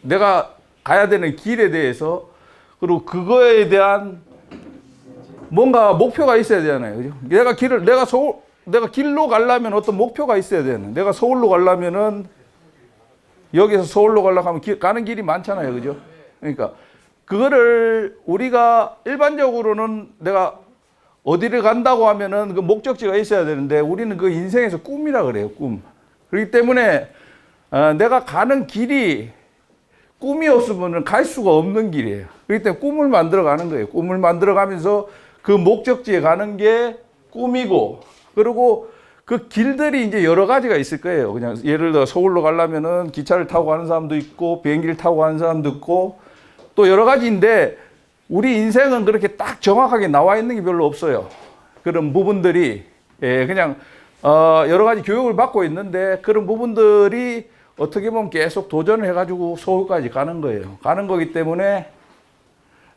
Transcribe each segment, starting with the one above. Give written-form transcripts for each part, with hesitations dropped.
내가 가야 되는 길에 대해서, 그리고 그거에 대한 뭔가 목표가 있어야 되잖아요. 그죠? 내가 길로 가려면 어떤 목표가 있어야 되는. 내가 서울로 가려면은 여기서 서울로 가려고 하면 가는 길이 많잖아요. 그죠? 그러니까 그거를 우리가 일반적으로는 내가 어디를 간다고 하면은 그 목적지가 있어야 되는데 우리는 그 인생에서 꿈이라 그래요. 꿈. 그렇기 때문에 내가 가는 길이 꿈이 없으면 갈 수가 없는 길이에요. 그렇기 때문에 꿈을 만들어 가는 거예요. 꿈을 만들어 가면서 그 목적지에 가는 게 꿈이고, 그리고 그 길들이 이제 여러 가지가 있을 거예요. 그냥 예를 들어 서울로 가려면은 기차를 타고 가는 사람도 있고, 비행기를 타고 가는 사람도 있고, 또 여러 가지인데, 우리 인생은 그렇게 딱 정확하게 나와 있는 게 별로 없어요. 그런 부분들이, 그냥, 여러 가지 교육을 받고 있는데, 그런 부분들이 어떻게 보면 계속 도전을 해가지고 서울까지 가는 거예요. 가는 거기 때문에,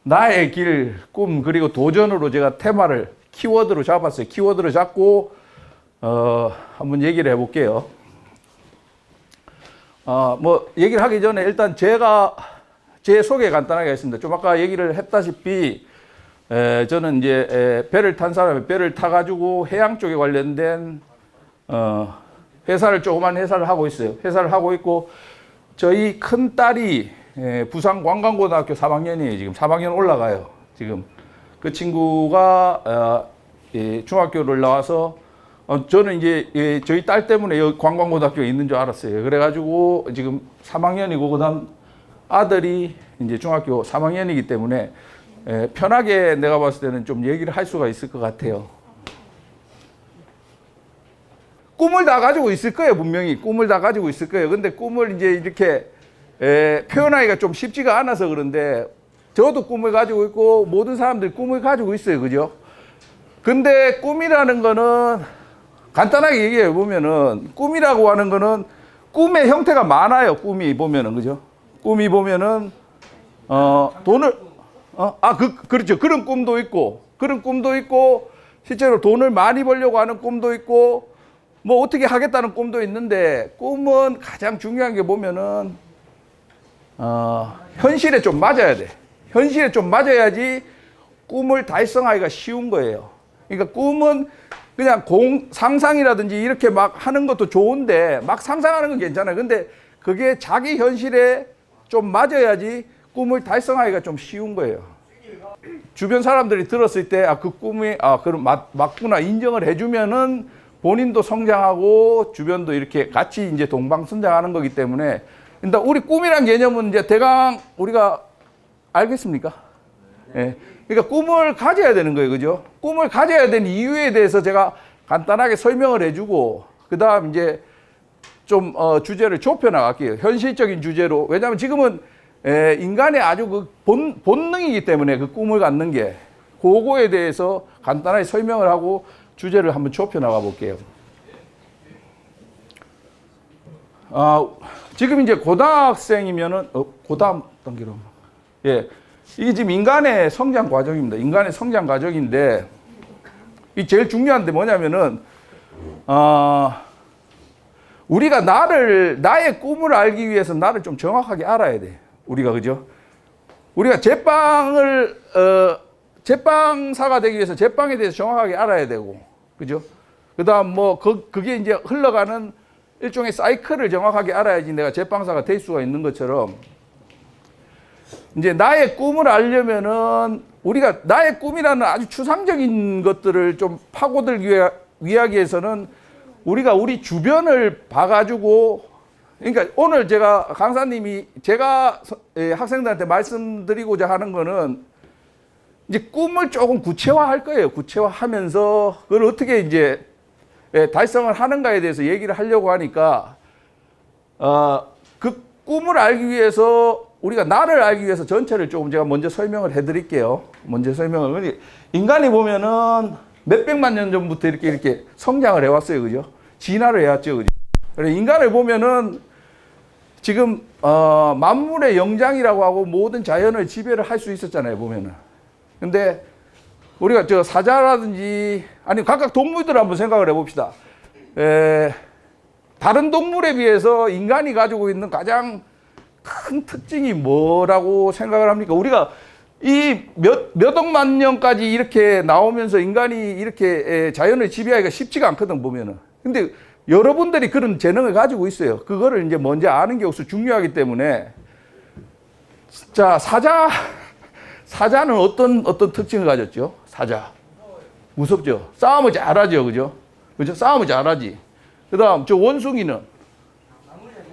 나의 길, 꿈, 그리고 도전으로 제가 테마를 키워드로 잡았어요. 키워드로 잡고, 한번 얘기를 해볼게요. 얘기를 하기 전에 일단 제 소개 간단하게 하겠습니다. 좀 아까 얘기를 했다시피, 저는 이제 배를 탄 사람이 배를 타가지고 해양 쪽에 관련된, 조그만 회사를 하고 있어요. 회사를 하고 있고, 저희 큰 딸이 부산관광고등학교 3학년이에요. 지금 3학년 올라가요. 지금 그 친구가 중학교를 나와서 저는 이제 저희 딸 때문에 여기 관광고등학교에 있는 줄 알았어요. 그래가지고 지금 3학년이고 그다음 아들이 이제 중학교 3학년이기 때문에 편하게 내가 봤을 때는 좀 얘기를 할 수가 있을 것 같아요. 꿈을 다 가지고 있을 거예요. 분명히 꿈을 다 가지고 있을 거예요. 근데 꿈을 이제 이렇게 표현하기가 좀 쉽지가 않아서 그런데, 저도 꿈을 가지고 있고 모든 사람들이 꿈을 가지고 있어요. 그죠? 근데 꿈이라는 거는 간단하게 얘기해 보면은, 꿈이라고 하는 거는 꿈의 형태가 많아요. 꿈이 보면은, 그죠? 꿈이 보면은 그렇죠. 그런 꿈도 있고 실제로 돈을 많이 벌려고 하는 꿈도 있고, 뭐 어떻게 하겠다는 꿈도 있는데, 꿈은 가장 중요한 게 보면은 현실에 좀 맞아야 돼. 현실에 좀 맞아야지 꿈을 달성하기가 쉬운 거예요. 그러니까 꿈은 그냥 상상이라든지 이렇게 막 하는 것도 좋은데, 막 상상하는 건 괜찮아요. 근데 그게 자기 현실에 좀 맞아야지 꿈을 달성하기가 좀 쉬운 거예요. 주변 사람들이 들었을 때, 그 꿈이, 그럼 맞구나 인정을 해주면은 본인도 성장하고 주변도 이렇게 같이 이제 동방성장하는 거기 때문에, 일단 우리 꿈이란 개념은 이제 대강 우리가 알겠습니까? 예. 그러니까 꿈을 가져야 되는 거예요. 그죠? 꿈을 가져야 되는 이유에 대해서 제가 간단하게 설명을 해주고, 그 다음 이제 좀 주제를 좁혀 나갈게요. 현실적인 주제로. 왜냐하면 지금은 인간의 아주 그 본능이기 때문에 그 꿈을 갖는 게, 그거에 대해서 간단하게 설명을 하고 주제를 한번 좁혀 나가 볼게요. 지금 이제 고등학생이면은, 고등학 단계로. 예. 이게 지금 인간의 성장 과정입니다. 인간의 성장 과정인데, 이 제일 중요한데 뭐냐면은, 우리가 나의 꿈을 알기 위해서 나를 좀 정확하게 알아야 돼. 우리가, 그죠? 우리가 제빵사가 되기 위해서 제빵에 대해서 정확하게 알아야 되고, 그죠? 그 다음 그게 이제 흘러가는 일종의 사이클을 정확하게 알아야지 내가 제빵사가 될 수가 있는 것처럼, 이제 나의 꿈을 알려면은 우리가 나의 꿈이라는 아주 추상적인 것들을 좀 파고들기 위하기 위해서는 우리가 우리 주변을 봐가지고, 그러니까 오늘 강사님이 제가 학생들한테 말씀드리고자 하는 거는 이제 꿈을 조금 구체화할 거예요. 구체화하면서 그걸 어떻게 이제 달성을 하는가에 대해서 얘기를 하려고 하니까, 그 꿈을 알기 위해서 우리가 나를 알기 위해서 전체를 조금 제가 먼저 설명을 해드릴게요. 인간이 보면은 몇백만 년 전부터 이렇게 성장을 해왔어요. 그죠? 진화를 해왔죠. 그죠? 그래, 인간을 보면은 지금, 만물의 영장이라고 하고 모든 자연을 지배를 할 수 있었잖아요. 보면은. 근데 우리가 사자라든지, 아니, 각각 동물들 한번 생각을 해봅시다. 다른 동물에 비해서 인간이 가지고 있는 가장 큰 특징이 뭐라고 생각을 합니까? 우리가 이 몇 억만 년까지 이렇게 나오면서 인간이 이렇게 자연을 지배하기가 쉽지가 않거든, 보면은. 근데 여러분들이 그런 재능을 가지고 있어요. 그거를 이제 먼저 아는 게 없어 중요하기 때문에. 자, 사자는 어떤 특징을 가졌죠? 사자. 무섭죠? 싸움을 잘하죠, 그죠? 그죠? 싸움을 잘하지. 그 다음, 저 원숭이는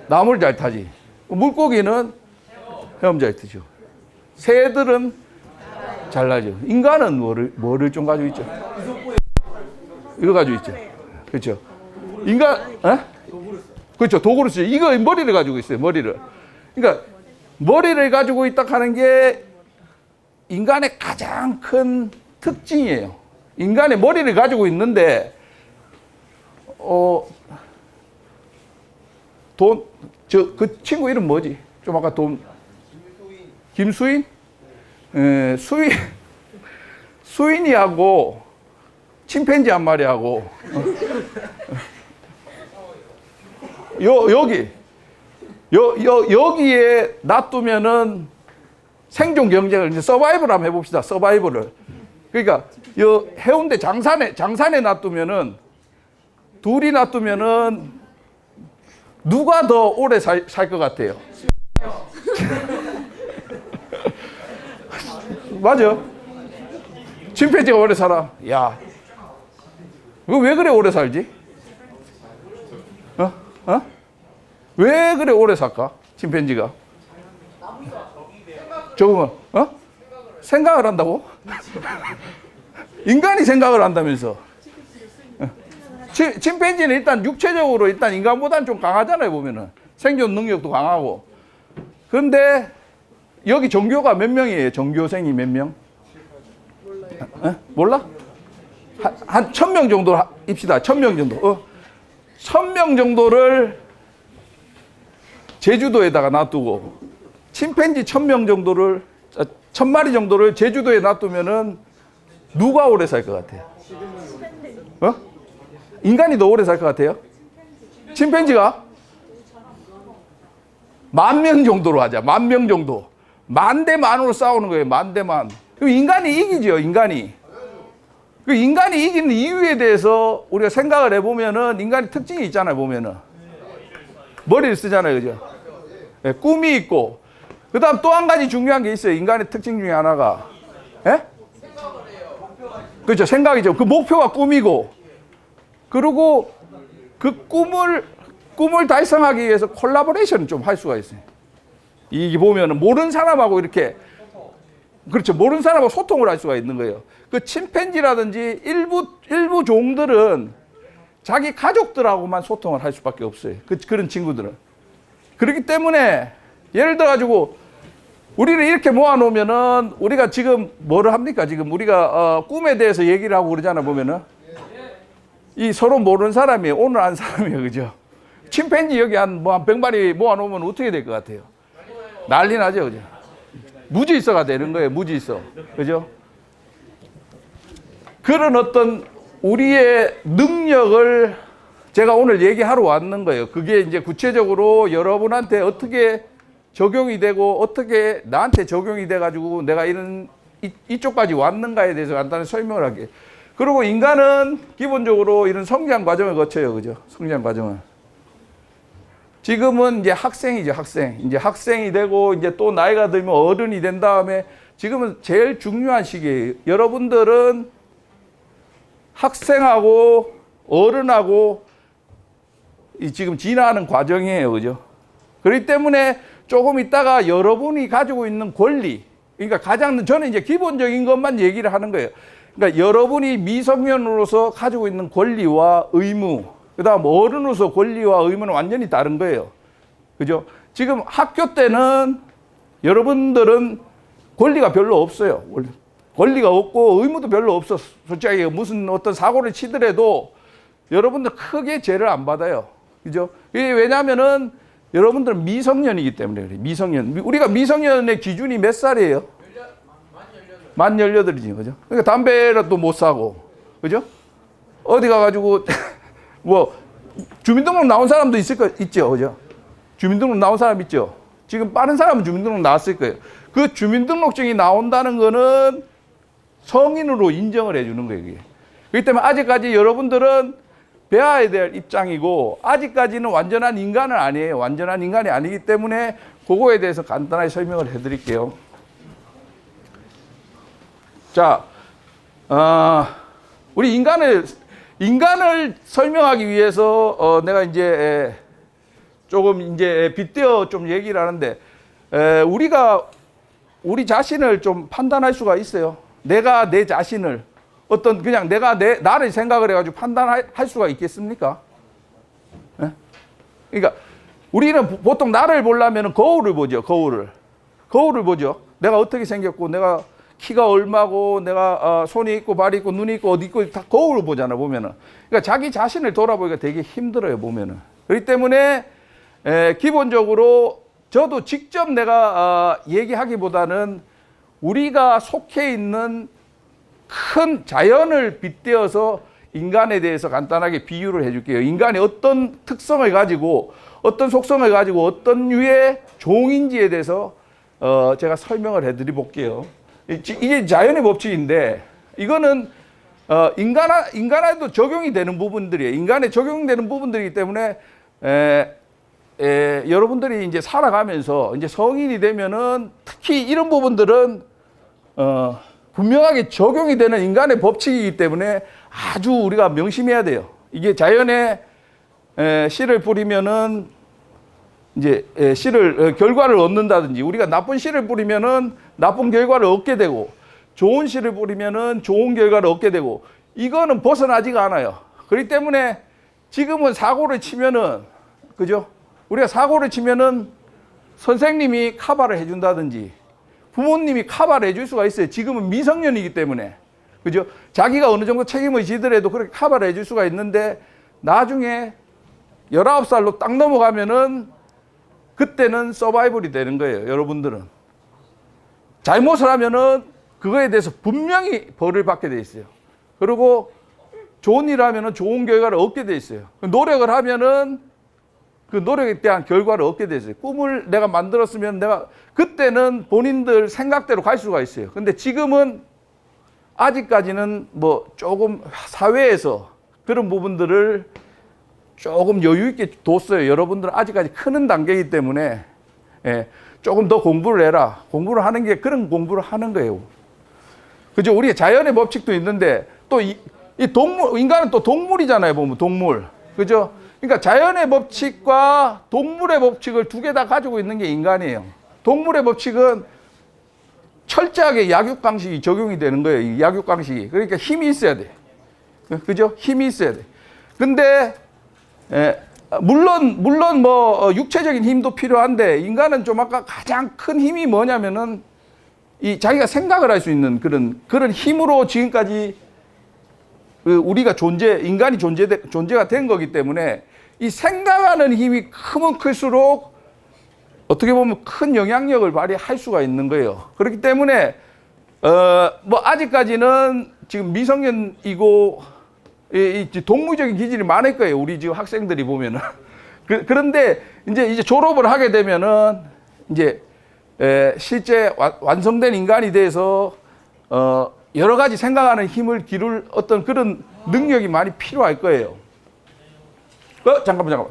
나무를 잘 타지. 물고기는 헤엄 잘 트죠. 새들은 잘 나죠. 인간은 뭐를 좀 가지고 있죠? 이거 가지고 있죠. 그렇죠. 인간, 그렇죠. 도구를 쓰죠. 이거 머리를 가지고 있어요. 머리를. 그러니까 머리를 가지고 있다 하는 게 인간의 가장 큰 특징이에요. 인간의 머리를 가지고 있는데, 그 친구 이름 뭐지? 좀 아까 김수인? 수인이하고 침팬지 한 마리하고 여기에 놔두면은 생존 경쟁을 이제 서바이벌 한번 해봅시다. 서바이벌을. 그러니까 해운대 장산에 놔두면은 둘이 놔두면은 누가 더 오래 살 것 같아요? 맞아. 침팬지가 오래 살아. 야, 이거 왜 그래 오래 살지? 왜 그래 오래 살까? 침팬지가? 적응을, 생각을 한다고? 인간이 생각을 한다면서. 침팬지는 일단 육체적으로 일단 인간보다는 좀 강하잖아요, 보면은. 생존 능력도 강하고. 그런데 여기 전교가 몇 명이에요? 전교생이 몇 명? 몰라? 한 1000명 정도 입시다. 1000명 정도. 1000명 정도를 제주도에다가 놔두고 침팬지 1000명 정도를 1000마리 정도를 제주도에 놔두면은 누가 오래 살 것 같아요? 인간이 더 오래 살 것 같아요? 침팬지가? 10,000명 정도로 하자. 10,000명 정도. 10,000대 10,000으로 싸우는 거예요. 10,000대 10,000. 인간이 이기죠, 인간이. 그 인간이 이기는 이유에 대해서 우리가 생각을 해보면은 인간의 특징이 있잖아요, 보면은. 머리를 쓰잖아요, 그죠? 네, 꿈이 있고. 그 다음 또 한 가지 중요한 게 있어요. 인간의 특징 중에 하나가. 예? 그렇죠. 생각이죠. 그 목표가 꿈이고. 그리고 그 꿈을 달성하기 위해서 콜라보레이션을 좀 할 수가 있어요. 이게 보면은 모르는 사람하고 이렇게, 그렇죠. 모르는 사람하고 소통을 할 수가 있는 거예요. 그 침팬지라든지 일부 종들은 자기 가족들하고만 소통을 할 수밖에 없어요. 그런 친구들은. 그렇기 때문에 예를 들어 가지고 우리를 이렇게 모아놓으면은 우리가 지금 뭐를 합니까? 지금 우리가 꿈에 대해서 얘기를 하고 그러잖아, 보면은. 이 서로 모르는 사람이에요. 오늘 안 사람이에요. 그죠? 침팬지 여기 한 100마리 모아놓으면 어떻게 될 것 같아요? 난리 나죠, 그죠? 무지있어가 되는 거예요, 무지있어. 그죠? 그런 어떤 우리의 능력을 제가 오늘 얘기하러 왔는 거예요. 그게 이제 구체적으로 여러분한테 어떻게 적용이 되고 어떻게 나한테 적용이 돼가지고 내가 이쪽까지 왔는가에 대해서 간단히 설명을 할게요. 그리고 인간은 기본적으로 이런 성장 과정을 거쳐요. 그죠? 성장 과정을. 지금은 이제 학생이죠, 학생. 이제 학생이 되고, 이제 또 나이가 들면 어른이 된 다음에 지금은 제일 중요한 시기예요. 여러분들은 학생하고 어른하고 지금 진화하는 과정이에요. 그죠? 그렇기 때문에 조금 있다가 여러분이 가지고 있는 권리, 그러니까 저는 이제 기본적인 것만 얘기를 하는 거예요. 그러니까 여러분이 미성년으로서 가지고 있는 권리와 의무, 그 다음 어른으로서 권리와 의무는 완전히 다른 거예요. 그죠? 지금 학교 때는 여러분들은 권리가 별로 없어요. 권리가 없고 의무도 별로 없어. 솔직히 무슨 어떤 사고를 치더라도 여러분들 크게 죄를 안 받아요. 그죠? 이게 왜냐면은 여러분들은 미성년이기 때문에 그래요. 미성년. 우리가 미성년의 기준이 몇 살이에요? 만 18이지. 그죠? 그러니까 담배라도 못 사고. 그죠? 어디 가가지고 뭐 주민등록 나온 사람도 있죠, 그죠? 주민등록 나온 사람 있죠. 지금 빠른 사람은 주민등록 나왔을 거예요. 그 주민등록증이 나온다는 거는 성인으로 인정을 해주는 거예요. 그게. 그렇기 때문에 아직까지 여러분들은 배워야 될 입장이고 아직까지는 완전한 인간은 아니에요. 완전한 인간이 아니기 때문에 그거에 대해서 간단하게 설명을 해드릴게요. 자, 우리 인간을 설명하기 위해서 내가 이제 조금 이제 빗대어 좀 얘기를 하는데 우리가 우리 자신을 좀 판단할 수가 있어요. 내가 내 자신을 어떤 그냥 내가 나를 생각을 해가지고 판단할 수가 있겠습니까? 네? 그러니까 우리는 보통 나를 보려면 거울을 보죠. 거울을 보죠. 내가 어떻게 생겼고 내가 키가 얼마고 내가 손이 있고 발이 있고 눈이 있고 어디 있고 다 거울을 보잖아 보면은. 그러니까 자기 자신을 돌아보기가 되게 힘들어요 보면은. 그렇기 때문에 기본적으로 저도 직접 내가 얘기하기보다는 우리가 속해 있는 큰 자연을 빗대어서 인간에 대해서 간단하게 비유를 해줄게요. 인간이 어떤 특성을 가지고 어떤 속성을 가지고 어떤 유의 종인지에 대해서 제가 설명을 해드려 볼게요. 이게 자연의 법칙인데 이거는 인간에도 적용이 되는 부분들이에요. 인간에 적용되는 부분들이기 때문에 여러분들이 이제 살아가면서 이제 성인이 되면은 특히 이런 부분들은 분명하게 적용이 되는 인간의 법칙이기 때문에 아주 우리가 명심해야 돼요. 이게 자연에 씨를 뿌리면은 이제 결과를 얻는다든지 우리가 나쁜 씨를 뿌리면은 나쁜 결과를 얻게 되고 좋은 씨를 뿌리면은 좋은 결과를 얻게 되고 이거는 벗어나지가 않아요. 그렇기 때문에 지금은 사고를 치면은 그죠? 우리가 사고를 치면은 선생님이 커버를 해준다든지 부모님이 커버를 해줄 수가 있어요. 지금은 미성년이기 때문에 그죠? 자기가 어느 정도 책임을 지더라도 그렇게 커버를 해줄 수가 있는데 나중에 19살로 딱 넘어가면은 그때는 서바이벌이 되는 거예요. 여러분들은 잘못을 하면은 그거에 대해서 분명히 벌을 받게 돼 있어요. 그리고 좋은 일을 하면은 좋은 결과를 얻게 돼 있어요. 노력을 하면은 그 노력에 대한 결과를 얻게 돼 있어요. 꿈을 내가 만들었으면 내가 그때는 본인들 생각대로 갈 수가 있어요. 근데 지금은 아직까지는 뭐 조금 사회에서 그런 부분들을 조금 여유 있게 뒀어요. 여러분들은 아직까지 크는 단계이기 때문에 조금 더 공부를 해라. 공부를 하는 게 그런 공부를 하는 거예요. 그죠? 우리의 자연의 법칙도 있는데 또 이 동물, 인간은 또 동물이잖아요. 보면 동물. 그죠? 그러니까 자연의 법칙과 동물의 법칙을 두 개 다 가지고 있는 게 인간이에요. 동물의 법칙은 철저하게 약육강식이 적용이 되는 거예요. 이 약육강식이. 그러니까 힘이 있어야 돼. 그죠? 힘이 있어야 돼. 근데 물론 뭐 육체적인 힘도 필요한데 인간은 좀 아까 가장 큰 힘이 뭐냐면은 이 자기가 생각을 할 수 있는 그런 힘으로 지금까지 우리가 인간이 존재가 된 거기 때문에 이 생각하는 힘이 크면 클수록 어떻게 보면 큰 영향력을 발휘할 수가 있는 거예요. 그렇기 때문에 뭐 아직까지는 지금 미성년이고 이 동물적인 기질이 많을 거예요. 우리 지금 학생들이 보면은. 그런데 이제 졸업을 하게 되면은 이제 실제 완성된 인간이 돼서 여러 가지 생각하는 힘을 기를 어떤 그런 능력이 많이 필요할 거예요. 잠깐만.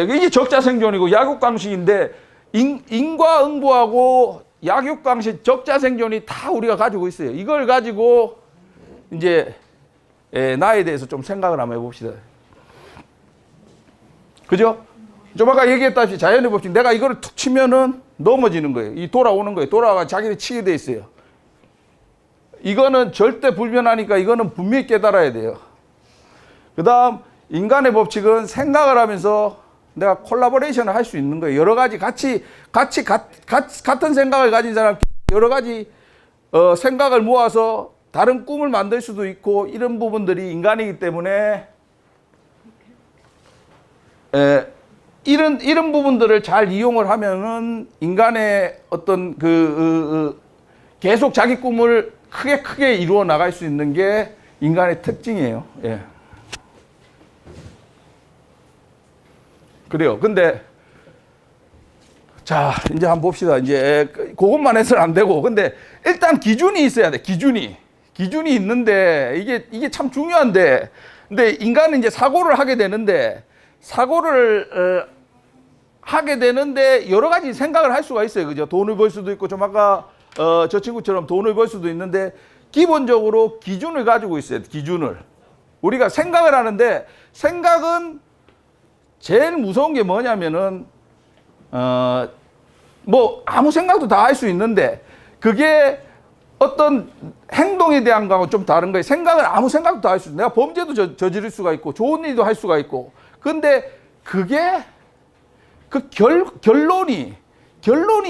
이게 적자생존이고 약육강식인데 인과응보하고 약육강식, 적자생존이 다 우리가 가지고 있어요. 이걸 가지고 이제 나에 대해서 좀 생각을 한번 해봅시다. 그죠? 좀 아까 얘기했다시피 자연의 법칙, 내가 이거를 툭 치면은 넘어지는 거예요. 이 돌아오는 거예요. 돌아가 자기를 치게 돼 있어요. 이거는 절대 불변하니까 이거는 분명히 깨달아야 돼요. 그 다음 인간의 법칙은 생각을 하면서 내가 콜라보레이션을 할 수 있는 거예요. 여러 가지 같은 생각을 가진 사람 여러 가지 생각을 모아서 다른 꿈을 만들 수도 있고 이런 부분들이 인간이기 때문에 이런 부분들을 잘 이용을 하면은 인간의 어떤 계속 자기 꿈을 크게 이루어 나갈 수 있는 게 인간의 특징이에요. 예. 그래요. 근데 자, 이제 한번 봅시다. 이제 그것만 해서는 안 되고. 근데 일단 기준이 있어야 돼. 기준이 있는데 이게 참 중요한데. 근데 인간은 이제 사고를 하게 되는데 여러 가지 생각을 할 수가 있어요. 그죠? 돈을 벌 수도 있고, 좀 아까 저 친구처럼 돈을 벌 수도 있는데, 기본적으로 기준을 가지고 있어요. 기준을. 우리가 생각을 하는데, 생각은 제일 무서운 게 뭐냐면은, 뭐 아무 생각도 다 할 수 있는데, 그게 어떤 행동에 대한 거하고 좀 다른 거예요. 생각은 아무 생각도 다 할 수 있어. 내가 범죄도 저지를 수가 있고, 좋은 일도 할 수가 있고. 근데 그게 그 결론이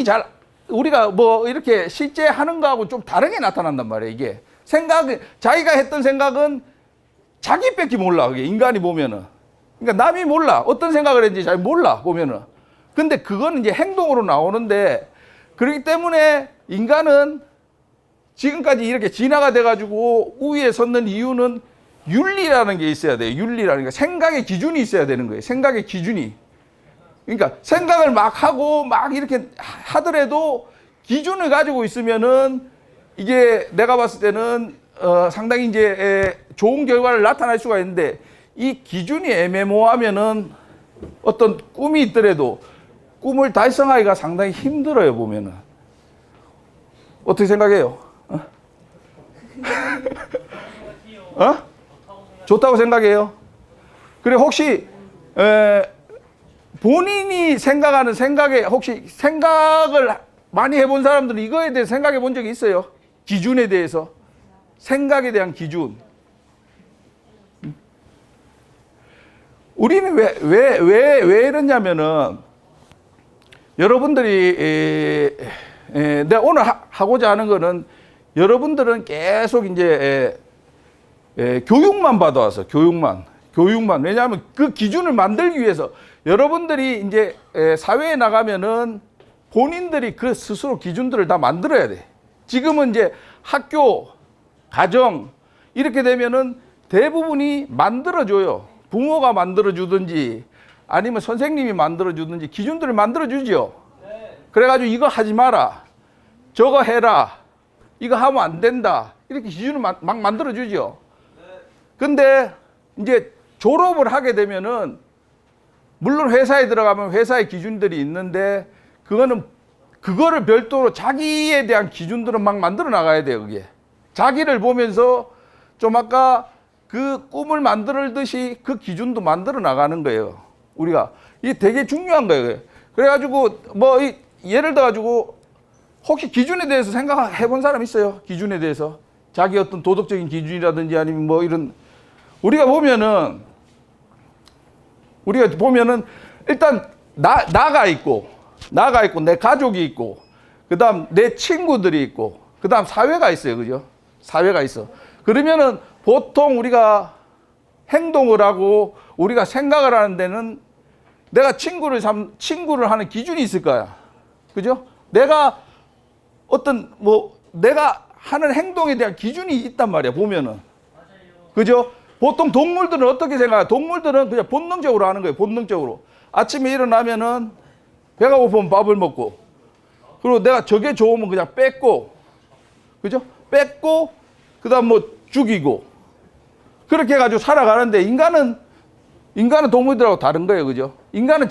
잘, 우리가 뭐 이렇게 실제 하는 거하고 좀 다르게 나타난단 말이에요. 이게 자기가 했던 생각은 자기밖에 몰라. 그게 인간이 보면은. 그러니까 남이 몰라. 어떤 생각을 했는지 잘 몰라, 보면은. 근데 그거는 이제 행동으로 나오는데, 그렇기 때문에 인간은 지금까지 이렇게 진화가 돼가지고 우위에 섰는 이유는 윤리라는 게 있어야 돼요. 윤리라는 게. 생각의 기준이 있어야 되는 거예요. 생각의 기준이. 그러니까 생각을 막 하고 막 이렇게 하더라도 기준을 가지고 있으면은 이게 내가 봤을 때는 상당히 이제 좋은 결과를 나타낼 수가 있는데, 이 기준이 애매모호하면은 어떤 꿈이 있더라도 꿈을 달성하기가 상당히 힘들어요, 보면은. 어떻게 생각해요? 좋다고 생각해요? 그래, 혹시 본인이 생각하는 생각에 혹시 생각을 많이 해본 사람들은 이거에 대해서 생각해 본 적이 있어요? 기준에 대해서. 생각에 대한 기준. 우리는 왜 이러냐면은, 여러분들이, 내가 오늘 하고자 하는 거는, 여러분들은 계속 이제, 교육만 받아와서, 교육만. 왜냐하면 그 기준을 만들기 위해서, 여러분들이 이제 사회에 나가면은 본인들이 그 스스로 기준들을 다 만들어야 돼. 지금은 이제 학교, 가정, 이렇게 되면은 대부분이 만들어줘요. 부모가 만들어주든지 아니면 선생님이 만들어주든지 기준들을 만들어주죠. 그래가지고 이거 하지 마라, 저거 해라, 이거 하면 안 된다, 이렇게 기준을 막 만들어주죠. 근데 이제 졸업을 하게 되면은, 물론 회사에 들어가면 회사의 기준들이 있는데, 그거를 별도로 자기에 대한 기준들은 막 만들어 나가야 돼요. 그게 자기를 보면서 좀 아까 그 꿈을 만들듯이 그 기준도 만들어 나가는 거예요. 우리가 이게 되게 중요한 거예요. 그래가지고 뭐 예를 들어 가지고 혹시 기준에 대해서 생각해 본 사람 있어요? 기준에 대해서 자기 어떤 도덕적인 기준이라든지 아니면 뭐 이런, 우리가 보면은 일단 나가 있고 내 가족이 있고, 그다음 내 친구들이 있고, 그다음 사회가 있어요. 그죠? 사회가 있어. 그러면은 보통 우리가 행동을 하고 우리가 생각을 하는 데는 내가 친구를 하는 기준이 있을 거야. 그죠? 내가 내가 하는 행동에 대한 기준이 있단 말이야, 보면은. 그죠? 보통 동물들은 어떻게 생각해? 동물들은 그냥 본능적으로 하는 거예요, 본능적으로. 아침에 일어나면은 배가 고프면 밥을 먹고, 그리고 내가 저게 좋으면 그냥 뺏고, 그죠? 뺏고, 그 다음 뭐 죽이고, 그렇게 해가지고 살아가는데, 인간은 동물들하고 다른 거예요. 그죠? 인간은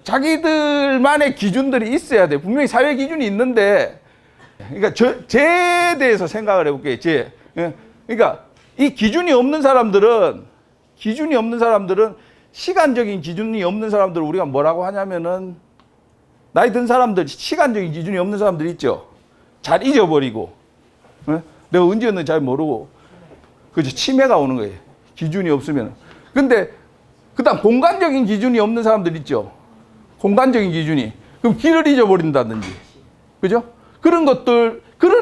자기들만의 기준들이 있어야 돼. 분명히 사회 기준이 있는데, 그러니까 쟤에 대해서 생각을 해볼게요. 쟤. 그러니까 이 기준이 없는 사람들은 시간적인 기준이 없는 사람들을 우리가 뭐라고 하냐면은, 나이 든 사람들, 시간적인 기준이 없는 사람들 있죠. 잘 잊어버리고, 내가 언제였는지 잘 모르고, 그죠? 치매가 오는 거예요. 기준이 없으면. 근데 그다음 공간적인 기준이 없는 사람들 있죠. 공간적인 기준이. 그럼 길을 잊어버린다든지, 그죠? 그런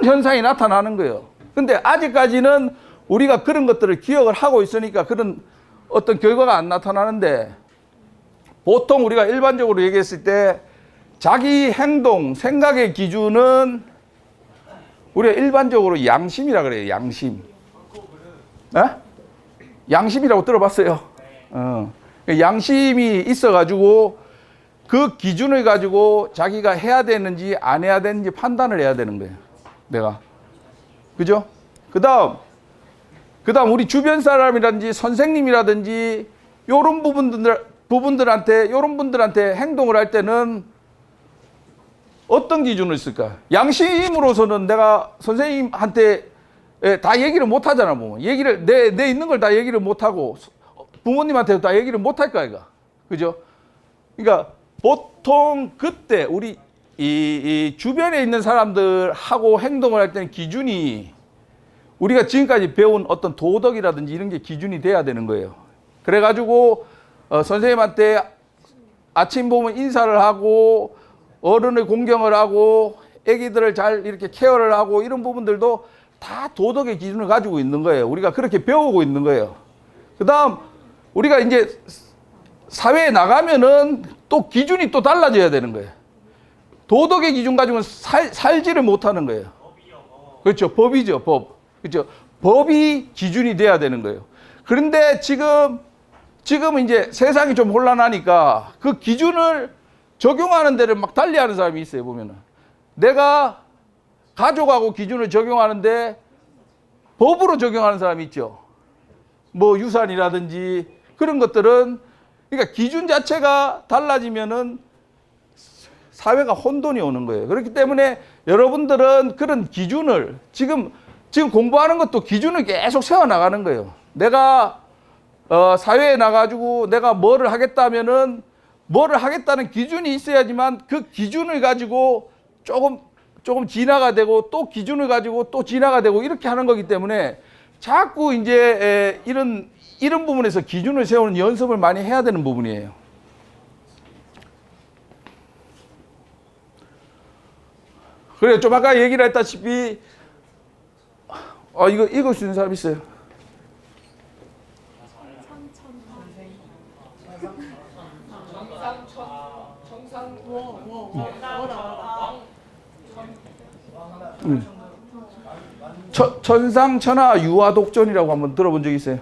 현상이 나타나는 거예요. 근데 아직까지는 우리가 그런 것들을 기억을 하고 있으니까 그런 어떤 결과가 안 나타나는데, 보통 우리가 일반적으로 얘기했을 때 자기 행동, 생각의 기준은 우리가 일반적으로 양심이라 그래요. 양심. 양심이라고 들어봤어요. 양심이 있어가지고 그 기준을 가지고 자기가 해야 되는지 안 해야 되는지 판단을 해야 되는 거예요. 내가. 그죠? 그 다음 우리 주변 사람이라든지 선생님이라든지 요런 요런 분들한테 행동을 할 때는 어떤 기준을 쓸까? 양심으로서는 내가 선생님한테 다 얘기를 못 하잖아, 뭐. 얘기를, 내 있는 걸 다 얘기를 못 하고, 부모님한테도 다 얘기를 못 할 거 아이가. 그죠? 그러니까, 보통 그때, 우리, 이 주변에 있는 사람들하고 행동을 할 때는 기준이, 우리가 지금까지 배운 어떤 도덕이라든지 이런 게 기준이 돼야 되는 거예요. 그래가지고, 선생님한테 아침 보면 인사를 하고, 어른을 공경을 하고 애기들을 잘 이렇게 케어를 하고 이런 부분들도 다 도덕의 기준을 가지고 있는 거예요. 우리가 그렇게 배우고 있는 거예요. 그 다음 우리가 이제 사회에 나가면은 또 기준이 또 달라져야 되는 거예요. 도덕의 기준 가지고는 살지를 못하는 거예요. 그렇죠. 법이죠. 법. 그렇죠. 법이 기준이 돼야 되는 거예요. 그런데 지금 이제 세상이 좀 혼란하니까 그 기준을 적용하는 데를 막 달리하는 사람이 있어요. 보면은 내가 가족하고 기준을 적용하는데 법으로 적용하는 사람이 있죠. 뭐 유산이라든지 그런 것들은 그러니까 기준 자체가 달라지면은 사회가 혼돈이 오는 거예요. 그렇기 때문에 여러분들은 그런 기준을 지금 공부하는 것도 기준을 계속 세워 나가는 거예요. 내가 사회에 나가지고 내가 뭐를 하겠다면은 뭐를 하겠다는 기준이 있어야지만 그 기준을 가지고 조금 진화가 되고 또 기준을 가지고 또 진화가 되고 이렇게 하는 거기 때문에 자꾸 이제 이런 부분에서 기준을 세우는 연습을 많이 해야 되는 부분이에요. 그래, 좀 아까 얘기를 했다시피 이거 읽을 수 있는 사람 있어요? 천상천하 유화독존이라고 한번 들어본 적 있어요?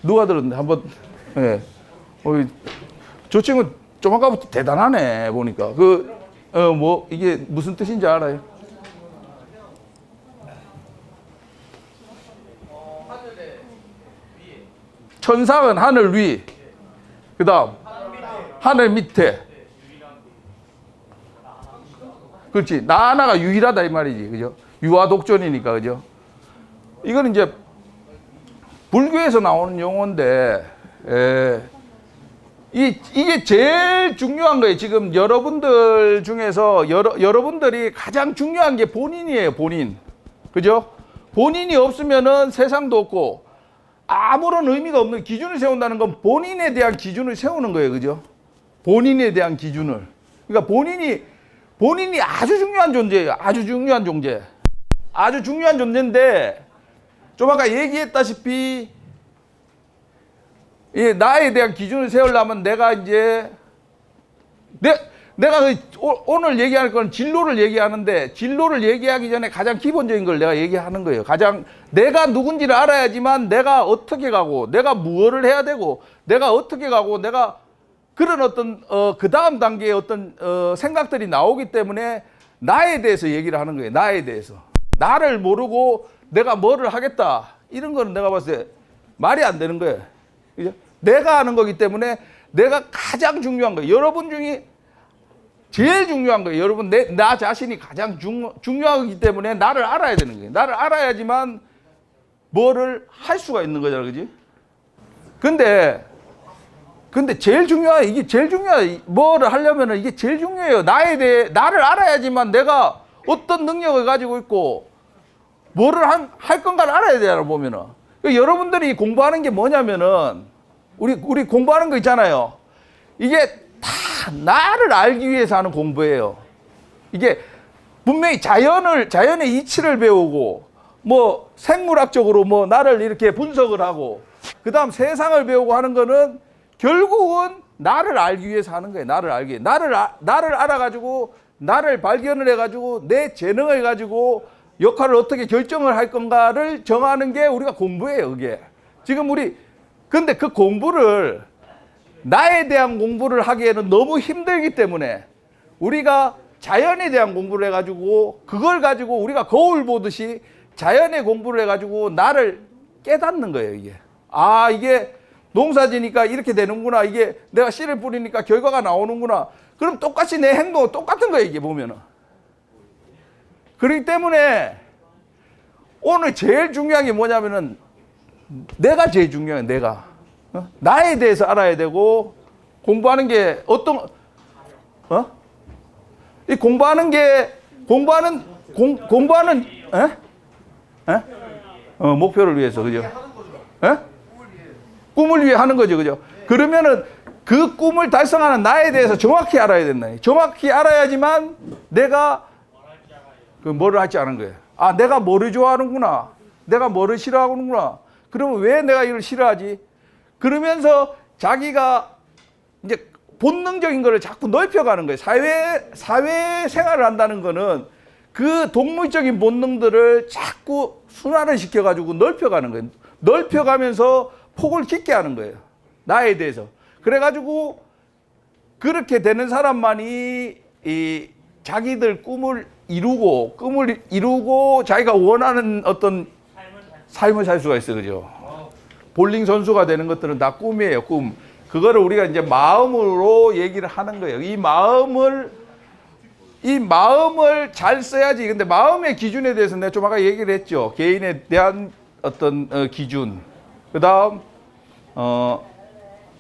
누가 들었는데 한번? 예. 저 친구 좀 아까부터 대단하네 보니까 뭐 이게 무슨 뜻인지 알아요? 천상은 하늘 위, 그 다음 하늘 밑에. 그렇지. 나 하나가 유일하다 이 말이지. 그죠? 유화독존이니까. 그죠? 이거는 이제 불교에서 나오는 용어인데 이게 제일 중요한 거예요. 지금 여러분들 중에서 여러분들이 가장 중요한 게 본인이에요. 본인. 그죠? 본인이 없으면은 세상도 없고 아무런 의미가 없는 기준을 세운다는 건 본인에 대한 기준을 세우는 거예요. 그죠? 본인에 대한 기준을. 그러니까 본인이 아주 중요한 존재예요. 아주 중요한 존재. 아주 중요한 존재인데 좀 아까 얘기했다시피 나에 대한 기준을 세우려면 내가 이제 내가 오늘 얘기할 건 진로를 얘기하는데 진로를 얘기하기 전에 가장 기본적인 걸 내가 얘기하는 거예요. 가장 내가 누군지를 알아야지만 내가 어떻게 가고 내가 무엇을 해야 되고 내가 어떻게 가고 내가 그런 어떤 그 다음 단계의 어떤 생각들이 나오기 때문에 나에 대해서 얘기를 하는 거예요. 나에 대해서. 나를 모르고 내가 뭐를 하겠다. 이런 거는 내가 봤을 때 말이 안 되는 거예요. 그죠? 내가 하는 거기 때문에 내가 가장 중요한 거예요. 여러분 중에 제일 중요한 거예요. 여러분 나 자신이 가장 중요하기 때문에 나를 알아야 되는 거예요. 나를 알아야지만 뭐를 할 수가 있는 거잖아. 그지? 근데 제일 중요한 이게 제일 중요해. 뭐를 하려면은 이게 제일 중요해요. 나를 알아야지만 내가 어떤 능력을 가지고 있고 뭐를 할 건가를 알아야 되잖아. 보면은 여러분들이 공부하는 게 뭐냐면은 우리 공부하는 거 있잖아요. 이게 다 나를 알기 위해서 하는 공부예요. 이게 분명히 자연의 이치를 배우고 뭐 생물학적으로 뭐 나를 이렇게 분석을 하고 그다음 세상을 배우고 하는 거는 결국은 나를 알기 위해서 하는 거예요. 나를 알기. 나를 알아가지고 나를 발견을 해가지고 내 재능을 가지고 역할을 어떻게 결정을 할 건가를 정하는 게 우리가 공부예요. 그게 지금 근데 그 공부를 나에 대한 공부를 하기에는 너무 힘들기 때문에 우리가 자연에 대한 공부를 해가지고 그걸 가지고 우리가 거울 보듯이 자연의 공부를 해가지고 나를 깨닫는 거예요. 이게 이게 농사 지니까 이렇게 되는구나, 이게 내가 씨를 뿌리니까 결과가 나오는구나. 그럼 똑같이 내 행동은 똑같은 거예요. 이게 보면은. 그렇기 때문에 오늘 제일 중요한 게 뭐냐면은 내가 제일 중요해요. 내가 나에 대해서 알아야 되고, 공부하는 게 이 공부하는 목표를 위해서, 그죠? 꿈을 위해 하는 거죠, 그죠? 그러면은 그 꿈을 달성하는 나에 대해서 정확히 알아야 된다. 정확히 알아야지만 내가 뭐를 할지 아는 거예요. 내가 뭐를 좋아하는구나, 내가 뭐를 싫어하는구나. 그러면 왜 내가 이걸 싫어하지? 그러면서 자기가 이제 본능적인 거를 자꾸 넓혀가는 거예요. 사회 생활을 한다는 거는 그 동물적인 본능들을 자꾸 순환을 시켜가지고 넓혀가는 거예요. 넓혀가면서 폭을 깊게 하는 거예요. 나에 대해서. 그래가지고 그렇게 되는 사람만이 이 자기들 꿈을 이루고 자기가 원하는 어떤 삶을 살 수가 있어요. 그죠? 볼링 선수가 되는 것들은 다 꿈이에요. 꿈. 그거를 우리가 이제 마음으로 얘기를 하는 거예요. 이 마음을 잘 써야지. 근데 마음의 기준에 대해서 내가 좀 아까 얘기를 했죠. 개인에 대한 어떤 기준, 그 다음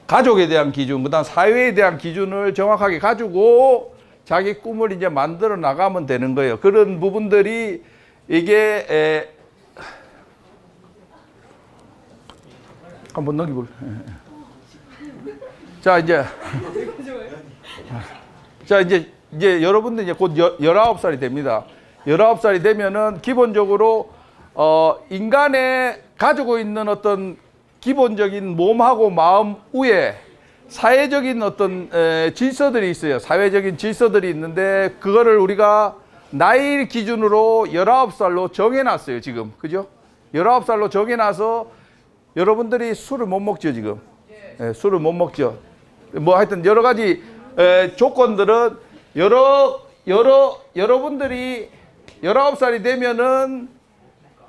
가족에 대한 기준, 그 다음 사회에 대한 기준을 정확하게 가지고 자기 꿈을 이제 만들어 나가면 되는 거예요. 그런 부분들이 이게 한번 넘겨볼래? 자, 이제 여러분들 이제 곧 19살이 됩니다. 19살이 되면은 기본적으로 인간의 가지고 있는 어떤 기본적인 몸하고 마음 위에 사회적인 어떤 질서들이 있어요. 사회적인 질서들이 있는데 그거를 우리가 나이 기준으로 19살로 정해놨어요. 지금. 그죠? 19살로 정해놔서 여러분들이 술을 못 먹죠. 지금. 술을 못 먹죠. 뭐 하여튼 여러 가지 조건들은 여러분들이 19살이 되면은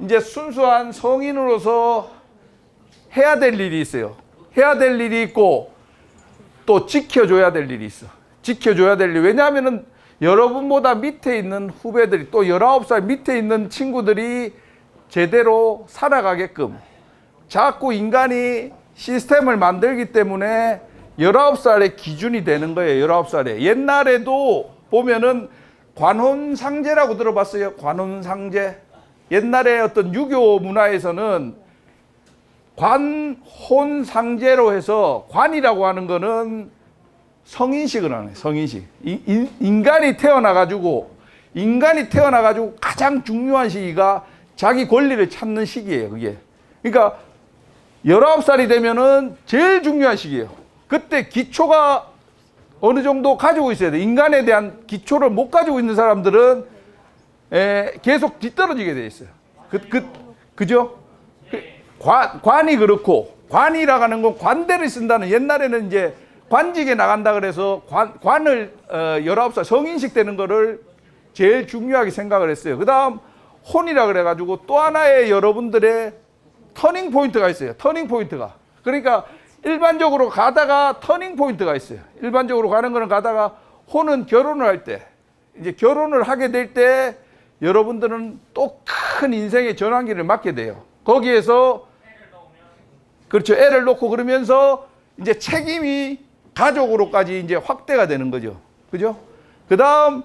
이제 순수한 성인으로서 해야 될 일이 있어요. 해야 될 일이 있고 또 지켜줘야 될 일이 있어. 지켜줘야 될 일. 왜냐하면은 여러분보다 밑에 있는 후배들이, 또 19살 밑에 있는 친구들이 제대로 살아가게끔 자꾸 인간이 시스템을 만들기 때문에 19살의 기준이 되는 거예요. 19살에. 옛날에도 보면은 관혼상제라고 들어봤어요? 관혼상제. 옛날에 어떤 유교 문화에서는 관혼상제로 해서, 관이라고 하는 거는 성인식을 하는 거예요. 성인식. 인간이 태어나가지고 가장 중요한 시기가 자기 권리를 찾는 시기예요. 그게. 그러니까 19살이 되면은 제일 중요한 시기예요. 그때 기초가 어느 정도 가지고 있어야 돼. 인간에 대한 기초를 못 가지고 있는 사람들은 계속 뒤떨어지게 돼 있어요. 그죠? 관이 그렇고, 관이라고 하는 건 관대를 쓴다는, 옛날에는 이제 관직에 나간다 그래서 관을 19살 성인식 되는 거를 제일 중요하게 생각을 했어요. 그 다음 혼이라 그래가지고 또 하나의 여러분들의 터닝 포인트가 있어요. 터닝 포인트가. 그러니까 일반적으로 가다가 터닝 포인트가 있어요. 일반적으로 가는 거는 가다가, 혼은 결혼을 할 때, 이제 결혼을 하게 될 때 여러분들은 또 큰 인생의 전환기를 맞게 돼요. 거기에서 그렇죠. 애를 놓고 그러면서 이제 책임이 가족으로까지 이제 확대가 되는 거죠. 그죠? 그 다음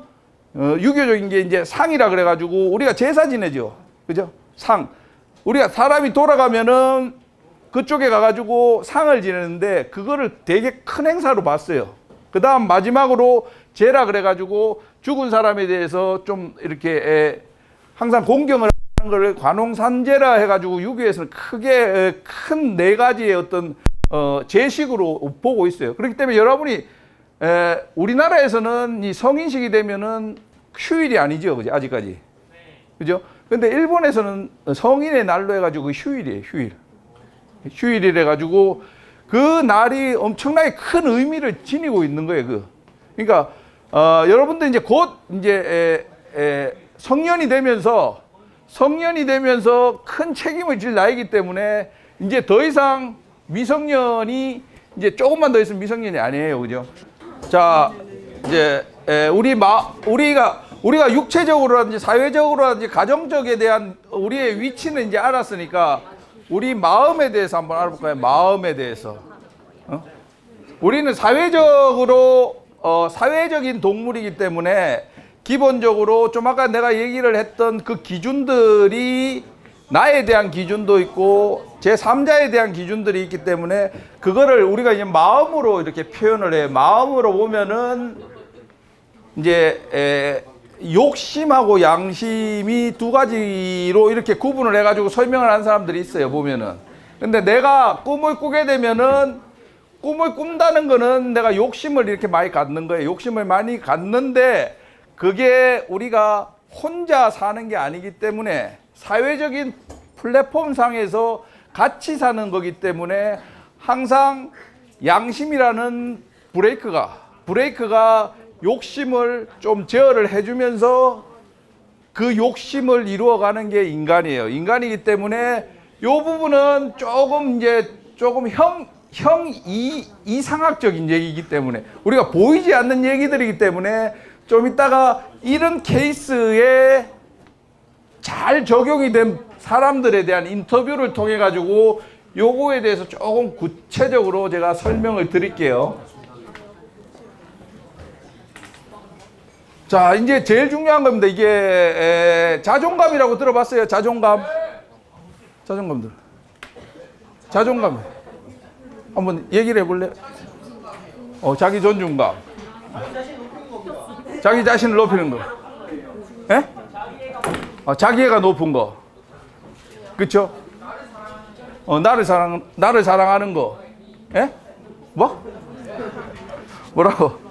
유교적인 게 이제 상이라 그래가지고 우리가 제사 지내죠. 그죠? 상. 우리가 사람이 돌아가면은 그쪽에 가가지고 상을 지내는데 그거를 되게 큰 행사로 봤어요. 그 다음 마지막으로 제라 그래가지고 죽은 사람에 대해서 좀 이렇게 항상 공경을 하는 걸 관홍산제라 해가지고 유교에서는 크게 큰 네 가지의 어떤 제식으로 보고 있어요. 그렇기 때문에 여러분이 우리나라에서는 이 성인식이 되면은 휴일이 아니죠. 그죠? 아직까지. 그죠? 근데 일본에서는 성인의 날로 해가지고 휴일이에요. 휴일이래 가지고 그 날이 엄청나게 큰 의미를 지니고 있는 거예요. 그러니까 여러분들 이제 곧 이제 성년이 되면서 큰 책임을 질 나이기 때문에 이제 더 이상 미성년이 이제 조금만 더 있으면 미성년이 아니에요, 그죠? 자, 이제 우리가 육체적으로라든지 사회적으로라든지 가정적에 대한 우리의 위치는 이제 알았으니까 우리 마음에 대해서 한번 알아볼까요? 마음에 대해서. 우리는 사회적인 동물이기 때문에 기본적으로 좀 아까 내가 얘기를 했던 그 기준들이 나에 대한 기준도 있고 제3자에 대한 기준들이 있기 때문에 그거를 우리가 이제 마음으로 이렇게 표현을 해요. 마음으로 보면은 이제 욕심하고 양심이 두 가지로 이렇게 구분을 해가지고 설명을 하는 사람들이 있어요, 보면은. 근데 내가 꿈을 꾸게 되면은 꿈을 꾼다는 거는 내가 욕심을 이렇게 많이 갖는 거예요. 욕심을 많이 갖는데 그게 우리가 혼자 사는 게 아니기 때문에 사회적인 플랫폼 상에서 같이 사는 거기 때문에 항상 양심이라는 브레이크가 욕심을 좀 제어를 해주면서 그 욕심을 이루어가는 게 인간이에요. 인간이기 때문에 이 부분은 조금 이상학적인 얘기이기 때문에 우리가 보이지 않는 얘기들이기 때문에 좀 이따가 이런 케이스에 잘 적용이 된 사람들에 대한 인터뷰를 통해 가지고 요거에 대해서 조금 구체적으로 제가 설명을 드릴게요. 자, 이제 제일 중요한 겁니다. 이게 자존감이라고 들어봤어요? 자존감 한번 얘기를 해볼래요? 자기 존중감, 자기 자신을 높이는 거, 예? 자기애가 높은 거, 그렇죠? 나를 사랑하는 거, 예? 뭐라고?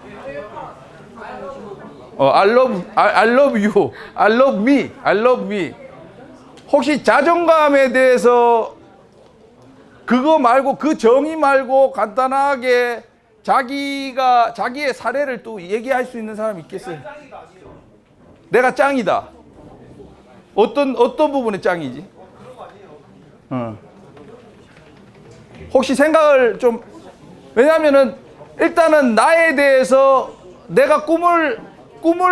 I love you, I love me. 혹시 자존감에 대해서 그거 말고 그 정의 말고 간단하게 자기의 사례를 또 얘기할 수 있는 사람이 있겠어요? 내가 짱이다. 어떤 부분에 짱이지? 혹시 생각을 좀, 왜냐하면은 일단은 나에 대해서 내가 꿈을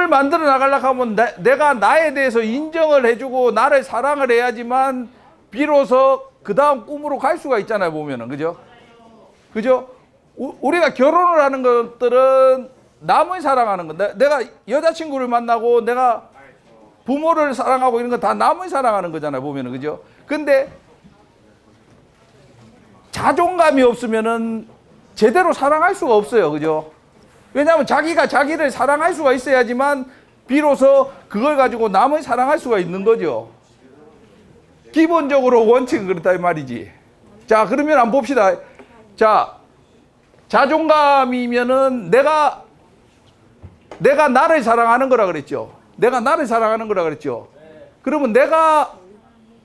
만들어 나가려고 하면 내가 나에 대해서 인정을 해주고 나를 사랑을 해야지만 비로소 그 다음 꿈으로 갈 수가 있잖아요, 보면은. 그죠? 우리가 결혼을 하는 것들은 남을 사랑하는 거. 내가 여자친구를 만나고 내가 부모를 사랑하고 이런 건 다 남을 사랑하는 거잖아요, 보면은. 그죠? 근데 자존감이 없으면은 제대로 사랑할 수가 없어요. 그죠? 왜냐하면 자기가 자기를 사랑할 수가 있어야지만 비로소 그걸 가지고 남을 사랑할 수가 있는 거죠. 기본적으로 원칙은 그렇다 이 말이지. 자, 그러면 한번 봅시다. 자, 자존감이면은 내가 나를 사랑하는 거라 그랬죠. 내가 나를 사랑하는 거라 그랬죠. 그러면 내가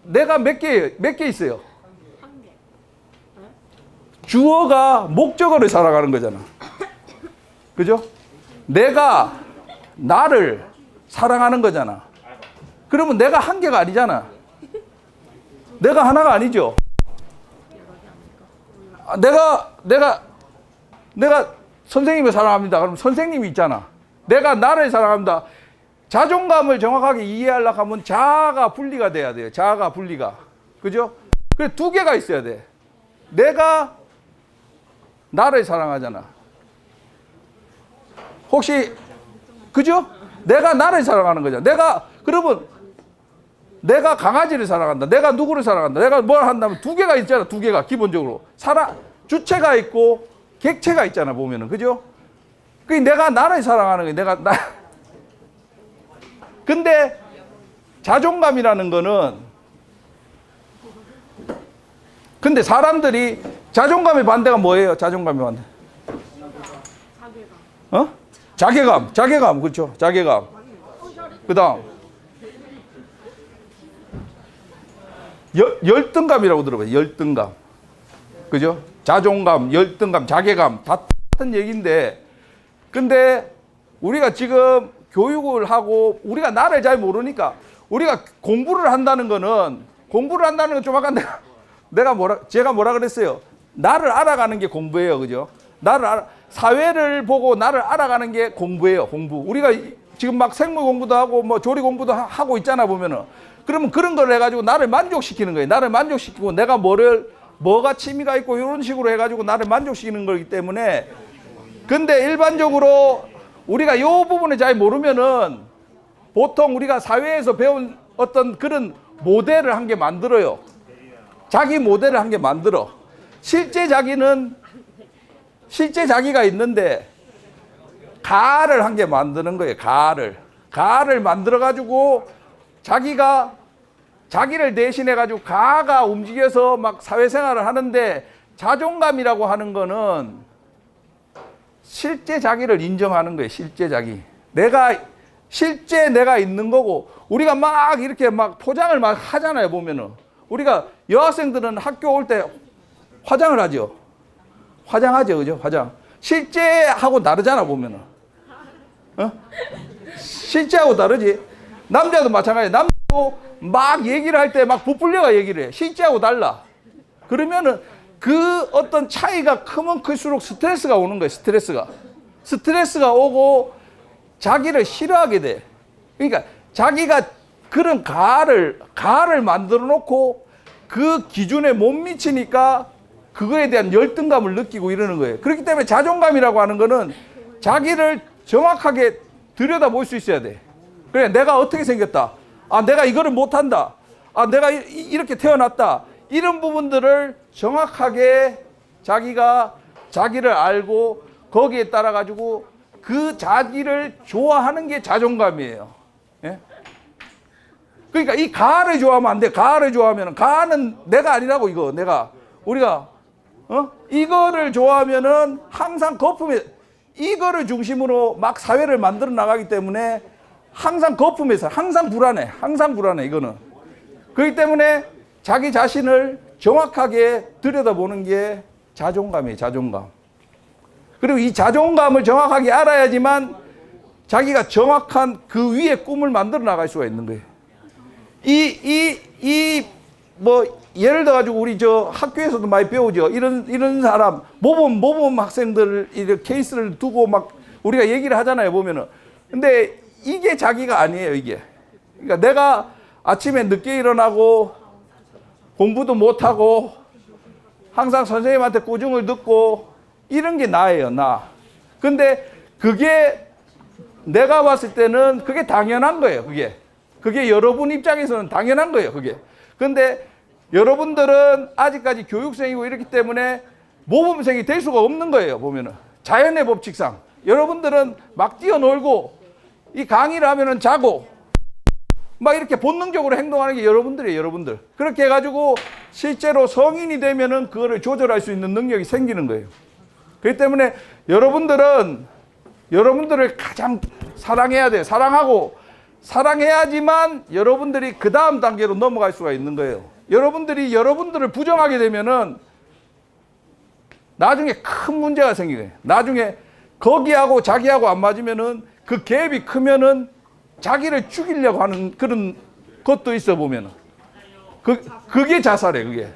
몇 개 있어요? 주어가 목적어를 사랑하는 거잖아. 그죠? 내가 나를 사랑하는 거잖아. 그러면 내가 한 개가 아니잖아. 내가 하나가 아니죠. 내가 선생님을 사랑합니다. 그럼 선생님이 있잖아. 내가 나를 사랑합니다. 자존감을 정확하게 이해하려고 하면 자아가 분리가 돼야 돼요. 자아가 분리가. 그죠? 그래, 두 개가 있어야 돼. 내가 나를 사랑하잖아. 혹시, 그죠? 내가 나를 사랑하는 거잖아. 그러면 내가 강아지를 사랑한다. 내가 누구를 사랑한다. 내가 뭘 한다면 두 개가 있잖아. 두 개가 기본적으로. 주체가 있고 객체가 있잖아, 보면은. 그죠? 내가 나를 사랑하는 거야. 근데 자존감이라는 거는, 근데 사람들이 자존감의 반대가 뭐예요? 자존감의 반대. 자괴감. 그렇죠. 자괴감. 그 다음. 열등감이라고 들어봐요. 열등감. 그죠? 자존감, 열등감, 자괴감 다 같은 얘기인데, 근데 우리가 지금 교육을 하고 우리가 나를 잘 모르니까 우리가 공부를 한다는 건 좀 아까 제가 뭐라 그랬어요? 나를 알아가는 게 공부예요. 그죠? 사회를 보고 나를 알아가는 게 공부예요. 공부. 우리가 지금 막 생물 공부도 하고 뭐 조리 공부도 하고 있잖아, 보면은. 그러면 그런 걸 해가지고 나를 만족시키는 거예요. 나를 만족시키고 내가 뭐가 취미가 있고 이런 식으로 해가지고 나를 만족시키는 거기 때문에. 근데 일반적으로 우리가 이 부분을 잘 모르면은 보통 우리가 사회에서 배운 어떤 그런 모델을 한 개 만들어요. 자기 모델을 한 개 만들어. 실제 자기가 있는데 가를 한 개 만드는 거예요. 가를 만들어 가지고 자기를 대신해 가지고 가가 움직여서 막 사회생활을 하는데, 자존감이라고 하는 거는 실제 자기를 인정하는 거예요. 실제 자기. 실제 내가 있는 거고, 우리가 막 이렇게 막 포장을 막 하잖아요, 보면은. 우리가 여학생들은 학교 올 때 화장을 하죠. 화장하죠, 그죠? 화장. 실제하고 다르잖아, 보면은. 실제하고 다르지. 남자도 마찬가지야. 남자도 막 얘기를 할 때 막 부풀려가 얘기를 해. 실제하고 달라. 그러면은 그 어떤 차이가 크면 클수록 스트레스가 오는 거예요. 스트레스가 오고 자기를 싫어하게 돼. 그러니까 자기가 그런 가를 만들어 놓고 그 기준에 못 미치니까 그거에 대한 열등감을 느끼고 이러는 거예요. 그렇기 때문에 자존감이라고 하는 거는 자기를 정확하게 들여다볼 수 있어야 돼. 그래, 내가 어떻게 생겼다. 내가 이거를 못한다. 내가 이렇게 태어났다. 이런 부분들을 정확하게 자기를 알고 거기에 따라 가지고 그 자기를 좋아하는 게 자존감이에요. 예? 그러니까 이 가를 좋아하면 안 돼. 가를 좋아하면, 가는 내가 아니라고, 우리가 이거를 좋아하면은 항상 이거를 중심으로 막 사회를 만들어 나가기 때문에 항상 거품에서 항상 불안해, 이거는. 그렇기 때문에 자기 자신을 정확하게 들여다보는 게 자존감이에요, 자존감. 그리고 이 자존감을 정확하게 알아야지만 자기가 정확한 그 위에 꿈을 만들어 나갈 수가 있는 거예요. 예를 들어 가지고 우리 학교에서도 많이 배우죠. 이런 사람, 모범 학생들 이렇게 케이스를 두고 막 우리가 얘기를 하잖아요, 보면은. 근데 이게 자기가 아니에요, 이게. 그러니까 내가 아침에 늦게 일어나고 공부도 못하고 항상 선생님한테 꾸중을 듣고 이런 게 나예요, 나. 근데 그게 내가 봤을 때는 그게 당연한 거예요, 그게 여러분 입장에서는 당연한 거예요, 그게. 근데 여러분들은 아직까지 교육생이고 이렇기 때문에 모범생이 될 수가 없는 거예요, 보면은. 자연의 법칙상. 여러분들은 막 뛰어놀고 이 강의를 하면은 자고 막 이렇게 본능적으로 행동하는 게 여러분들이에요, 여러분들. 그렇게 해가지고 실제로 성인이 되면은 그거를 조절할 수 있는 능력이 생기는 거예요. 그렇기 때문에 여러분들을 가장 사랑해야 돼요. 사랑해야지만 여러분들이 그 다음 단계로 넘어갈 수가 있는 거예요. 여러분들을 부정하게 되면은 나중에 큰 문제가 생기게. 나중에 거기하고 자기하고 안 맞으면은 그 갭이 크면은 자기를 죽이려고 하는 그런 것도 있어, 보면은. 그게 자살이에요, 그게.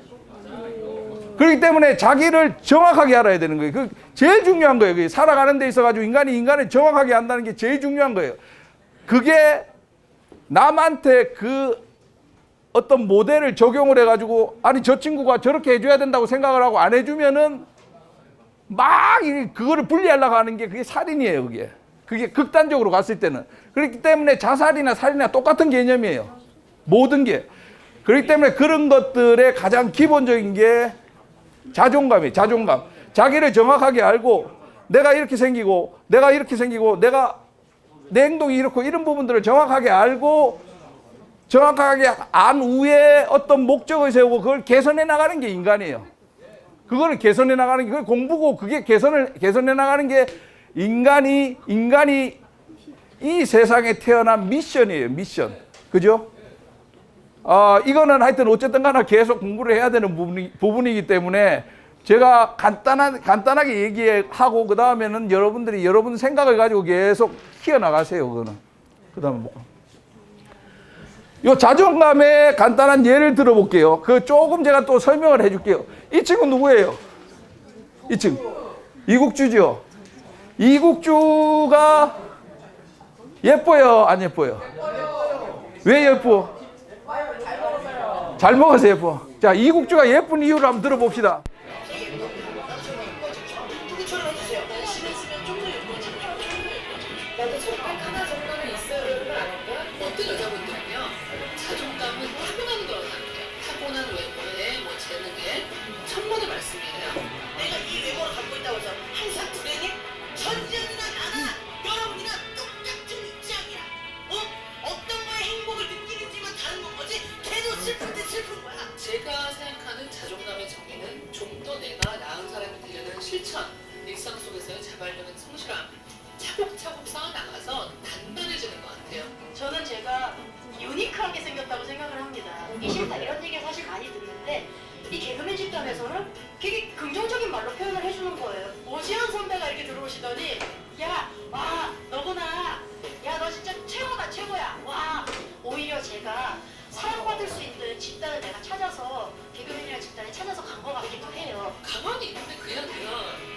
그렇기 때문에 자기를 정확하게 알아야 되는 거예요. 그 제일 중요한 거예요. 그게 살아가는 데 있어가지고 인간을 정확하게 안다는 게 제일 중요한 거예요. 그게 남한테 그 어떤 모델을 적용을 해가지고, 아니, 저 친구가 저렇게 해줘야 된다고 생각을 하고 안 해주면은 막 그거를 분리하려고 하는 게 그게 살인이에요, 그게 극단적으로 갔을 때는. 그렇기 때문에 자살이나 살인이나 똑같은 개념이에요, 모든 게. 그렇기 때문에 그런 것들의 가장 기본적인 게 자존감이에요, 자존감. 자기를 정확하게 알고, 내가 이렇게 생기고, 내 행동이 이렇고, 이런 부분들을 정확하게 알고, 정확하게 안 후에 어떤 목적을 세우고 그걸 개선해 나가는 게 인간이에요. 그거를 개선해 나가는 게 그게 공부고, 그게 개선해 나가는 게 인간이 이 세상에 태어난 미션이에요, 미션. 그죠? 이거는 하여튼 어쨌든 간에 계속 공부를 해야 되는 부분이기 때문에 제가 간단하게 얘기하고 그 다음에는 여러분들이 여러분 생각을 가지고 계속 키워나가세요. 그거는. 그 다음에 뭐. 요 자존감의 간단한 예를 들어볼게요. 그 조금 제가 또 설명을 해줄게요. 이 친구 누구예요? 이 친구. 이국주죠. 이국주가 예뻐요? 안 예뻐요? 왜 예뻐? 잘 먹어서 예뻐. 자, 이국주가 예쁜 이유를 한번 들어봅시다. 나도 정말 하나 정도는 있어야 되는 걸 알았고요. 어떤 여자분들은요, 자존감은 타고나는 거라고 생각해요. 타고난 외모에 뭐 재능에 천번의 말씀이에요. 내가 이 외모를 갖고 있다고 해서 항상 불행해? 전지현이나 나나 여러분이나 똑같은 입장이야. 어떤 거에 행복을 느끼는지만 다른 건 거지. 걔도 슬플 때 슬픈 거야. 제가 생각하는 자존감의 정의는 좀 더 내가 나은 사람이 되려는 실천, 일상 속에서의 자발적인 성실함, 차곡차곡 쌓아나가서 단단해지는 것 같아요. 저는 제가 유니크하게 생겼다고 생각을 합니다. 보기 싫다 이런 얘기 사실 많이 듣는데 이 개그맨 집단에서는 되게 긍정적인 말로 표현을 해주는 거예요. 오지환 선배가 이렇게 들어오시더니 야, 와, 너구나. 야, 너 진짜 최고다, 최고야. 와, 오히려 제가 사랑받을 수 있는 집단을 내가 찾아서 개그맨이라는 집단에 찾아서 간 것 같기도 해요. 가만히 있는데 그냥 내가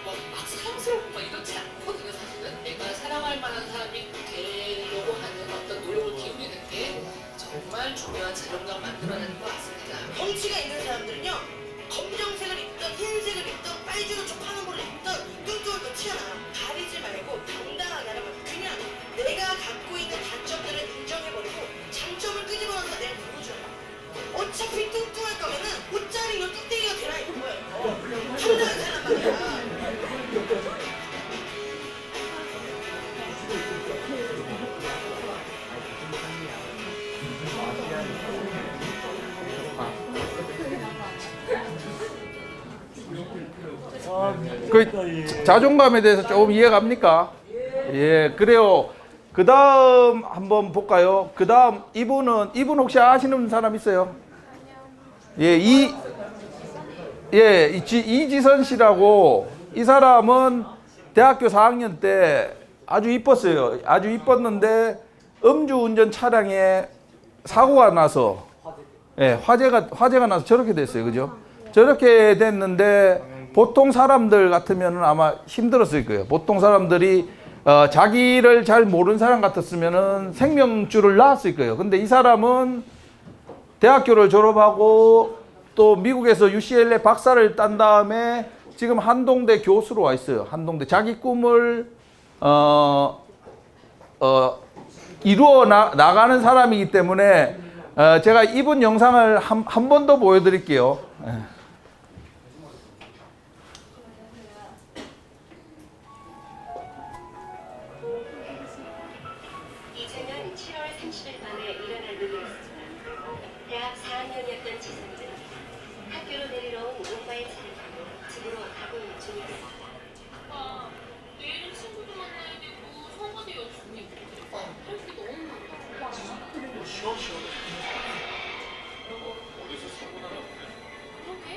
막 사랑스럽고 막 이렇지 않거든요, 사실은. 내가 사랑할 만한 사람이 되려고 하는 어떤 노력을 기울이는 게 정말 중요한 자존감 만들어내는 것 같습니다. 덩치가 있는 사람들은요, 검정색을 입던 흰색을 입던 빨주노 파는 거를 입던 눈쪽을 더 튀어나와. 가리지 말고 당당하게 하라고. 그냥 내가 갖고 있는 단점들을 인정해버리고 장점을 끄집어내서 내가 보여줘라. 어차피 뚱뚱할 거면은 옷자리 이런 뚝대기가 되나 이런 거예요. 당당하게 하란 말이야. 그 자존감에 대해서 조금 이해갑니까? 예, 그래요. 그 다음 한번 볼까요? 그 다음 이분 혹시 아시는 사람 있어요? 예, 이지선 씨라고, 이 사람은 대학교 4학년 때 아주 이뻤어요. 아주 이뻤는데 음주운전 차량에 사고가 나서, 예, 화재가 나서 저렇게 됐어요. 그죠? 저렇게 됐는데 보통 사람들 같으면 아마 힘들었을 거예요. 보통 사람들이 자기를 잘 모르는 사람 같았으면 생명줄을 놨을 거예요. 근데 이 사람은 대학교를 졸업하고 또 미국에서 UCLA 박사를 딴 다음에 지금 한동대 교수로 와 있어요. 한동대. 자기 꿈을 이루어 나가는 사람이기 때문에 제가 이분 영상을 한 번 더 보여드릴게요. 이재년 7월 30일 밤에 일어난 일이었습니다. 대학 4학년이었던 지선이는 학교로 내리러 온 오빠의 차를 타고 집으로 가고 있는 중이었습니다. 오빠, 내일은 친구도 만나야 되고 성화도 연습도 있고 할 게 너무 많아. 어디서 사고 나갔는데? 그러게?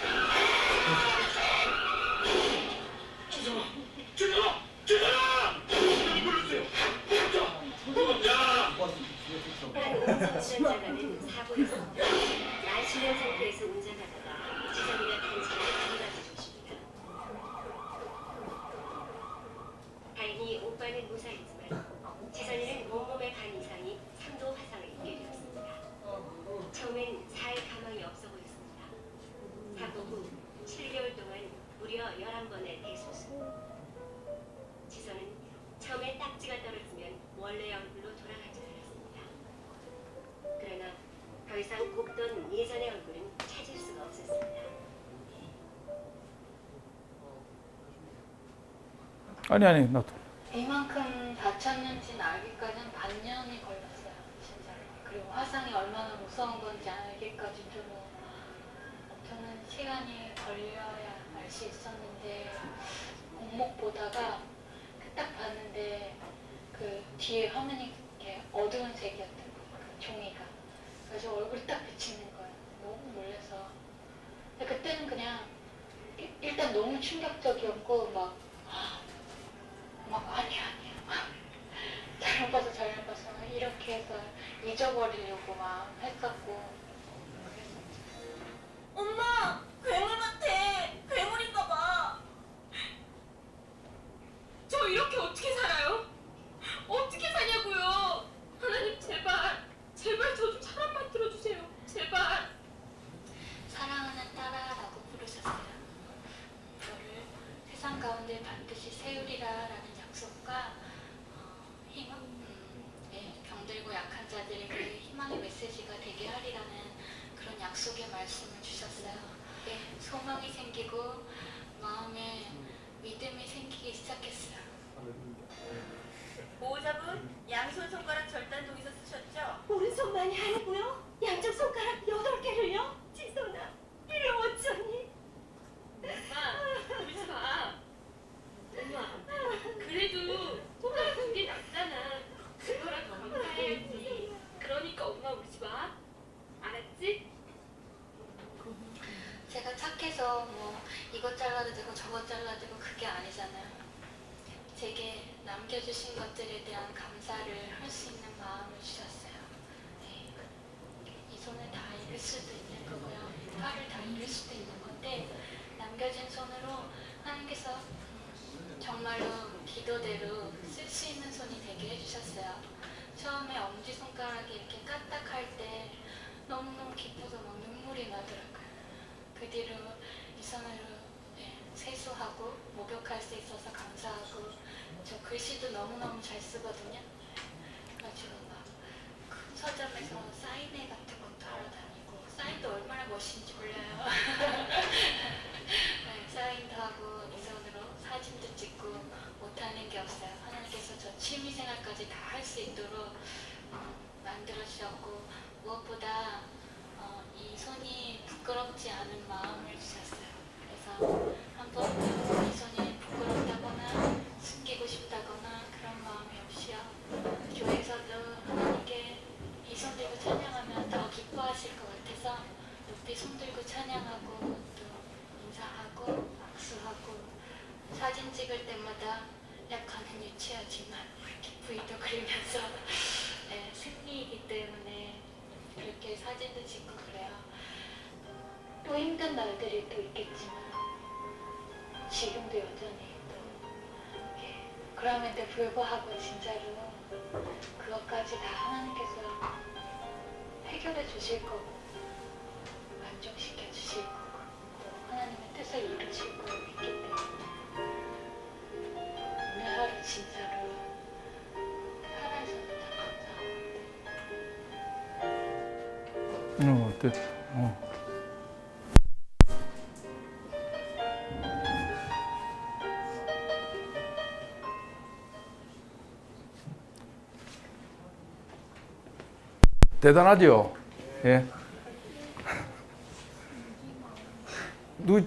한 운전자가는 사고였습니다. 날씨는 상태에서 운전하다가 지선이가 탄 차를 들이받아 주십니다. 다행히 오빠는 무사했지만 지선이는 온몸에 간 이상이 3도 화상을 입게 되었습니다. 처음엔 살 가망이 없어 보였습니다. 사고 후 7개월 동안 무려 11번의 대수술. 지선은 처음에 딱지가 떨어지면 원래 얼굴로 돌아가지 않았습니다. 그러나 더 이상 곱던 예전의 얼굴은 찾을 수가 없었습니다. 아니, 나도. 이만큼 다쳤는지는 알기까지는 반년이 걸렸어요, 진짜. 그리고 화상이 얼마나 무서운 건지 알기까지 좀 저는 시간이 걸려야 알 수 있었는데 공목 보다가 딱 봤는데 그 뒤에 화면이 이렇게 어두운 색이었던 거예요, 그 종이가. 그래서 얼굴 딱 비치는 거예요. 너무 놀라서. 근데 그때는 그냥 일단 너무 충격적이었고 막 아니 잘못 봐서 이렇게 해서 잊어버리려고 막 했었고. 엄마, 괴물 같아. 괴물인가 봐. 저 이렇게 어떻게 살아요? 어떻게 사냐고요? 하나님 제발 저 좀 사람 만들어 주세요. 제발. 사랑하는 딸아라고 부르셨어요. 저를 세상 가운데 반드시 세우리라라는 약속과 병들고 약한 자들에게 희망의 메시지가 되게 하리라는 그런 약속의 말씀을 주셨어요. 소망이 생기고 마음에 믿음이 생기기 시작했어요. 보호자분, 양손 손가락 절단 동의서 쓰셨죠? 오른손만이 아니고요. 양쪽 손가락 8개를요. 지선아, 이를 어쩌니? 엄마, 울지 마. 엄마, 그래도 손가락 2개 남잖아. 그거랑 더 감사해야지. 그러니까 엄마 울지 마. 알았지? 제가 착해서 이것 잘라도 되고 저것 잘라도 되고 그게 아니잖아요. 제게 남겨주신 것들에 대한 감사를 할 수 있는 마음을 주셨어요. 이 손을 다 잃을 수도 있는 거고요. 팔을 다 잃을 수도 있는 건데 남겨진 손으로 하나님께서 정말로 기도대로 쓸 수 있는 손이 되게 해주셨어요. 처음에 엄지손가락이 이렇게 까딱할 때 너무너무 기뻐서 막 눈물이 나더라고요. 그 뒤로 이 손으로 세수하고 목욕할 수 있어서 감사하고, 저 글씨도 너무너무 잘 쓰거든요. 그래가지고 막 큰 서점에서 사인회 같은 것도 하러 다니고, 사인도 얼마나 멋있는지 몰라요. 사인도 하고 이 손으로 사진도 찍고 못하는 게 없어요. 하나님께서 저 취미생활까지 다 할 수 있도록 만들어주셨고, 무엇보다 이 손이 부끄럽지 않은 마음을 주셨어요. 그래서 한 번도 이 손이 부끄럽다거나 숨기고 싶다거나 그런 마음이 없이요. 교회에서도 하나님께 이 손 들고 찬양하면 더 기뻐하실 것 같아서 높이 손 들고 찬양하고 또 인사하고 악수하고, 사진 찍을 때마다 약간은 유치하지만 이렇게 V도 그리면서 승리이기 때문에 그렇게 사진도 찍고 그래요. 또 힘든 날들이 또 있겠지만 지금도 여전히 또 그럼에도 불구하고 진짜로 그것까지 다 하나님께서 해결해 주실 거고 만족시켜 주실 거고 또 하나님의 뜻을 이루실 거고 있기 때문에 오늘 하루 진짜로 살아있어서 다 감사하고. 됐다. 대단하죠? 예. 누구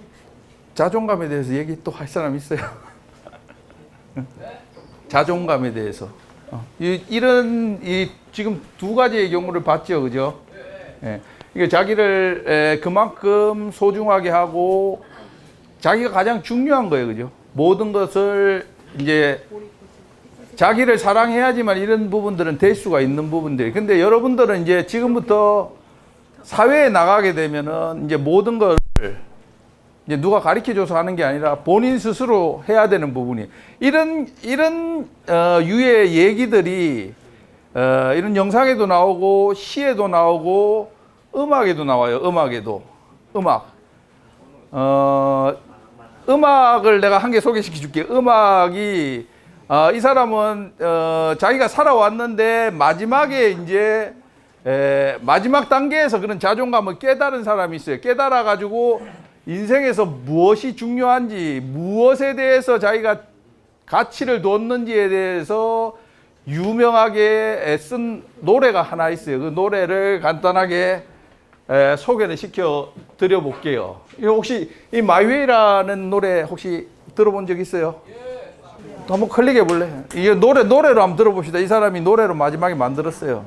자존감에 대해서 얘기 또 할 사람 있어요? 자존감에 대해서. 이런 지금 두 가지의 경우를 봤죠, 그죠? 예. 이게 자기를 그만큼 소중하게 하고 자기가 가장 중요한 거예요, 그죠? 모든 것을 이제 자기를 사랑해야지만 이런 부분들은 될 수가 있는 부분들이. 근데 여러분들은 이제 지금부터 사회에 나가게 되면은 이제 모든 걸 이제 누가 가르쳐줘서 하는 게 아니라 본인 스스로 해야 되는 부분이. 이런 유의 얘기들이 이런 영상에도 나오고 시에도 나오고 음악에도 나와요. 음악을 내가 한 개 소개시켜 줄게요. 음악이 이 사람은 자기가 살아왔는데 마지막에 이제 마지막 단계에서 그런 자존감을 깨달은 사람이 있어요. 깨달아 가지고 인생에서 무엇이 중요한지, 무엇에 대해서 자기가 가치를 뒀는지에 대해서 유명하게 쓴 노래가 하나 있어요. 그 노래를 간단하게 소개를 시켜 드려 볼게요. 혹시 이 마이웨이라는 노래 혹시 들어본 적 있어요? 한번 클릭해 볼래? 이게 노래로 한번 들어봅시다. 이 사람이 노래로 마지막에 만들었어요.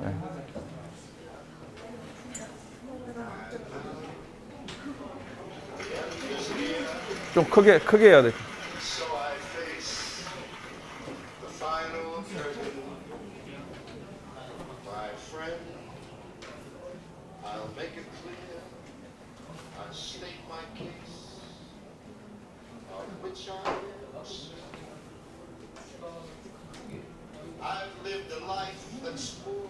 좀 크게 해야 돼. So I face the final curtain. My friend, I'll make it clear. I'll state my case, of which I am certain. I've lived a life that's full,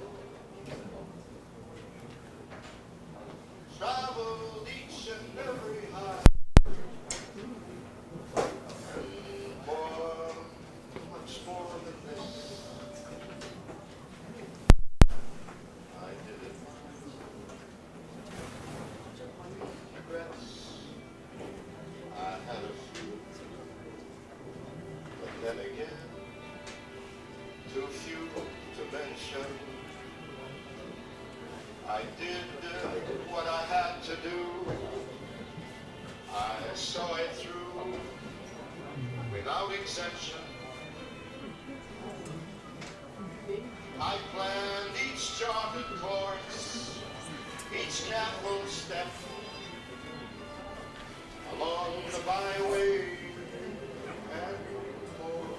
traveled each and every high. More, much more than this. I did it. Regrets. I had a few. But then again, too few to mention. I did what I had to do. I saw it through without exemption. I planned each charted course, each careful step along the byway, and more,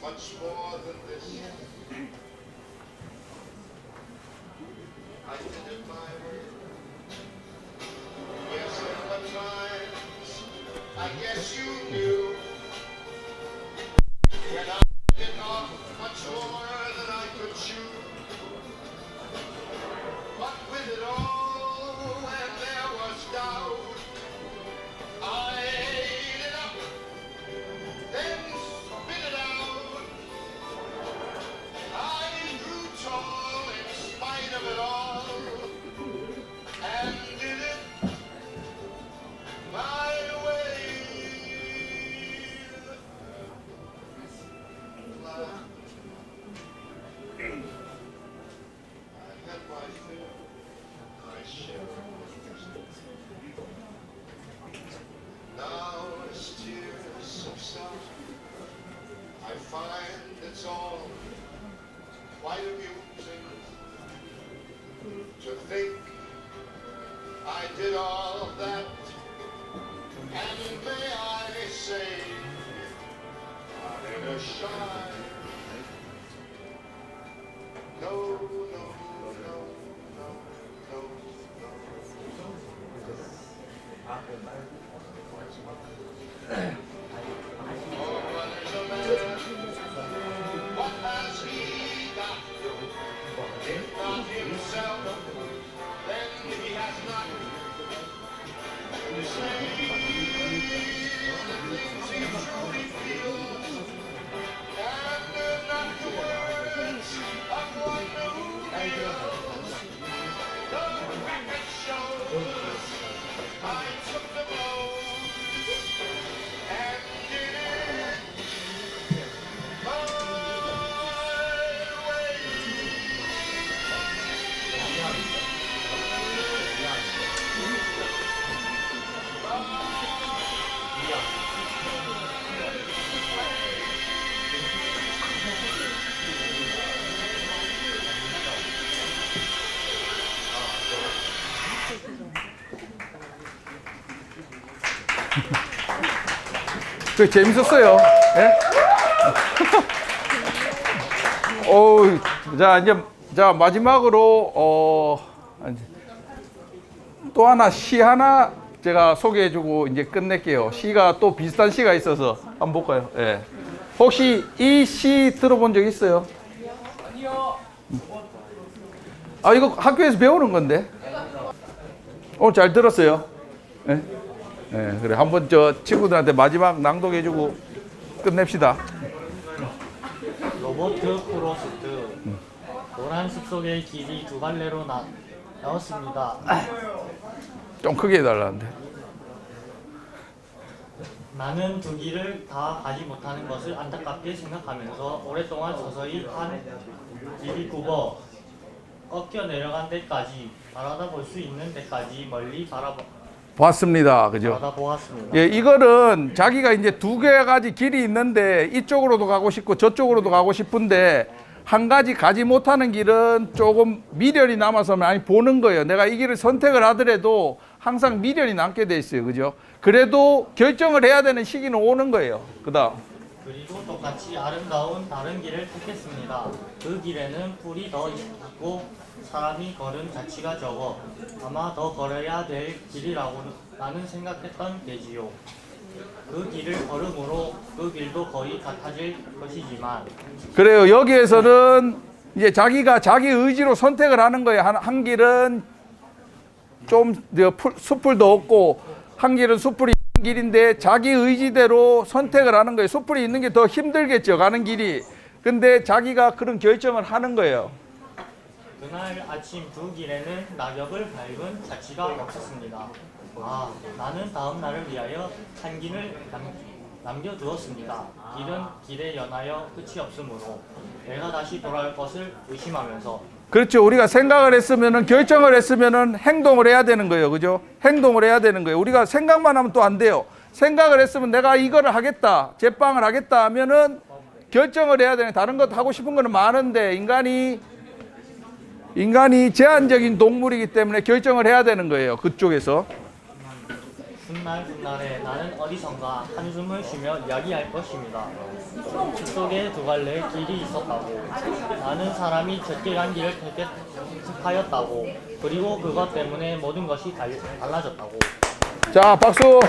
much more than this. I did it my way. Yes, at times, I guess you knew when I bit off much more than I could chew. But with it all, when there was doubt, I ate it up, then spit it out. I grew tall in spite of it all, and did it my way. I had my fill, my share. Now as tears subside, I find it's all quite amusing to think I did all that, and may I say, I never shy. No, no, no, no, no, no, Oh, but there's a man, what has he got? If not himself, then he has not. Say the things he truly feels, and not the words of one who feels. The record shows I took the blows and did it my way. 그 재밌었어요. 예? 자 이제 마지막으로 또 하나 시 하나 제가 소개해주고 이제 끝낼게요. 시가 또 비슷한 시가 있어서 한번 볼까요? 예. 혹시 이 시 들어본 적 있어요? 아니요. 아 이거 학교에서 배우는 건데. 오늘 잘 들었어요? 예? 예, 그래 한번 저 친구들한테 마지막 낭독해주고 끝냅시다. 로버트 프로스트 노란 숲속의 길이 두 갈래로 나왔습니다. 좀 크게 해달라는데. 나는 두 길을 다 가지 못하는 것을 안타깝게 생각하면서 오랫동안 서서히 한 길이 굽어 꺾여 내려간 데까지 바라다 볼 수 있는 데까지 멀리 봤습니다. 그죠? 바라보았습니다. 예, 이거는 자기가 이제 두 가지 길이 있는데 이쪽으로도 가고 싶고 저쪽으로도 가고 싶은데 한 가지 가지 못하는 길은 조금 미련이 남아서 많이 보는 거예요. 내가 이 길을 선택을 하더라도 항상 미련이 남게 돼 있어요. 그죠? 그래도 결정을 해야 되는 시기는 오는 거예요. 그다음 그리고 똑같이 아름다운 다른 길을 택했습니다. 그 길에는 풀이 더 있고 사람이 걸은 자치가 적어 아마 더 걸어야 될 길이라고 나는 생각했던 게지요. 그 길을 걸음으로 그 길도 거의 같아질 것이지만 그래요. 여기에서는 이제 자기가 자기 의지로 선택을 하는 거예요. 한 길은 좀 숲풀도 없고 한 길은 숲풀이 있는 길인데 자기 의지대로 선택을 하는 거예요. 숲풀이 있는 게 더 힘들겠죠. 가는 길이. 근데 자기가 그런 결정을 하는 거예요. 그날 아침 두 길에는 낙엽을 밟은 자치가 없었습니다. 아, 나는 다음 날을 위하여 한 길을 남겨두었습니다. 길은 길에 연하여 끝이 없으므로 내가 다시 돌아올 것을 의심하면서 그렇죠. 우리가 생각을 했으면은 결정을 했으면은 행동을 해야 되는 거예요. 그죠? 행동을 해야 되는 거예요. 우리가 생각만 하면 또 안 돼요. 생각을 했으면 내가 이거를 하겠다. 제빵을 하겠다 하면은 결정을 해야 되는 다른 것 하고 싶은 거는 많은데 인간이 제한적인 동물이기 때문에 결정을 해야 되는 거예요. 그쪽에서. 훗날에 나는 어디선가 한숨을 쉬며 이야기할 것입니다. 숲속에 두 갈래의 길이 있었다고. 나는 사람이 적게 간 길을 택하였다고. 그리고 그것 때문에 모든 것이 달라졌다고. 자, 박수.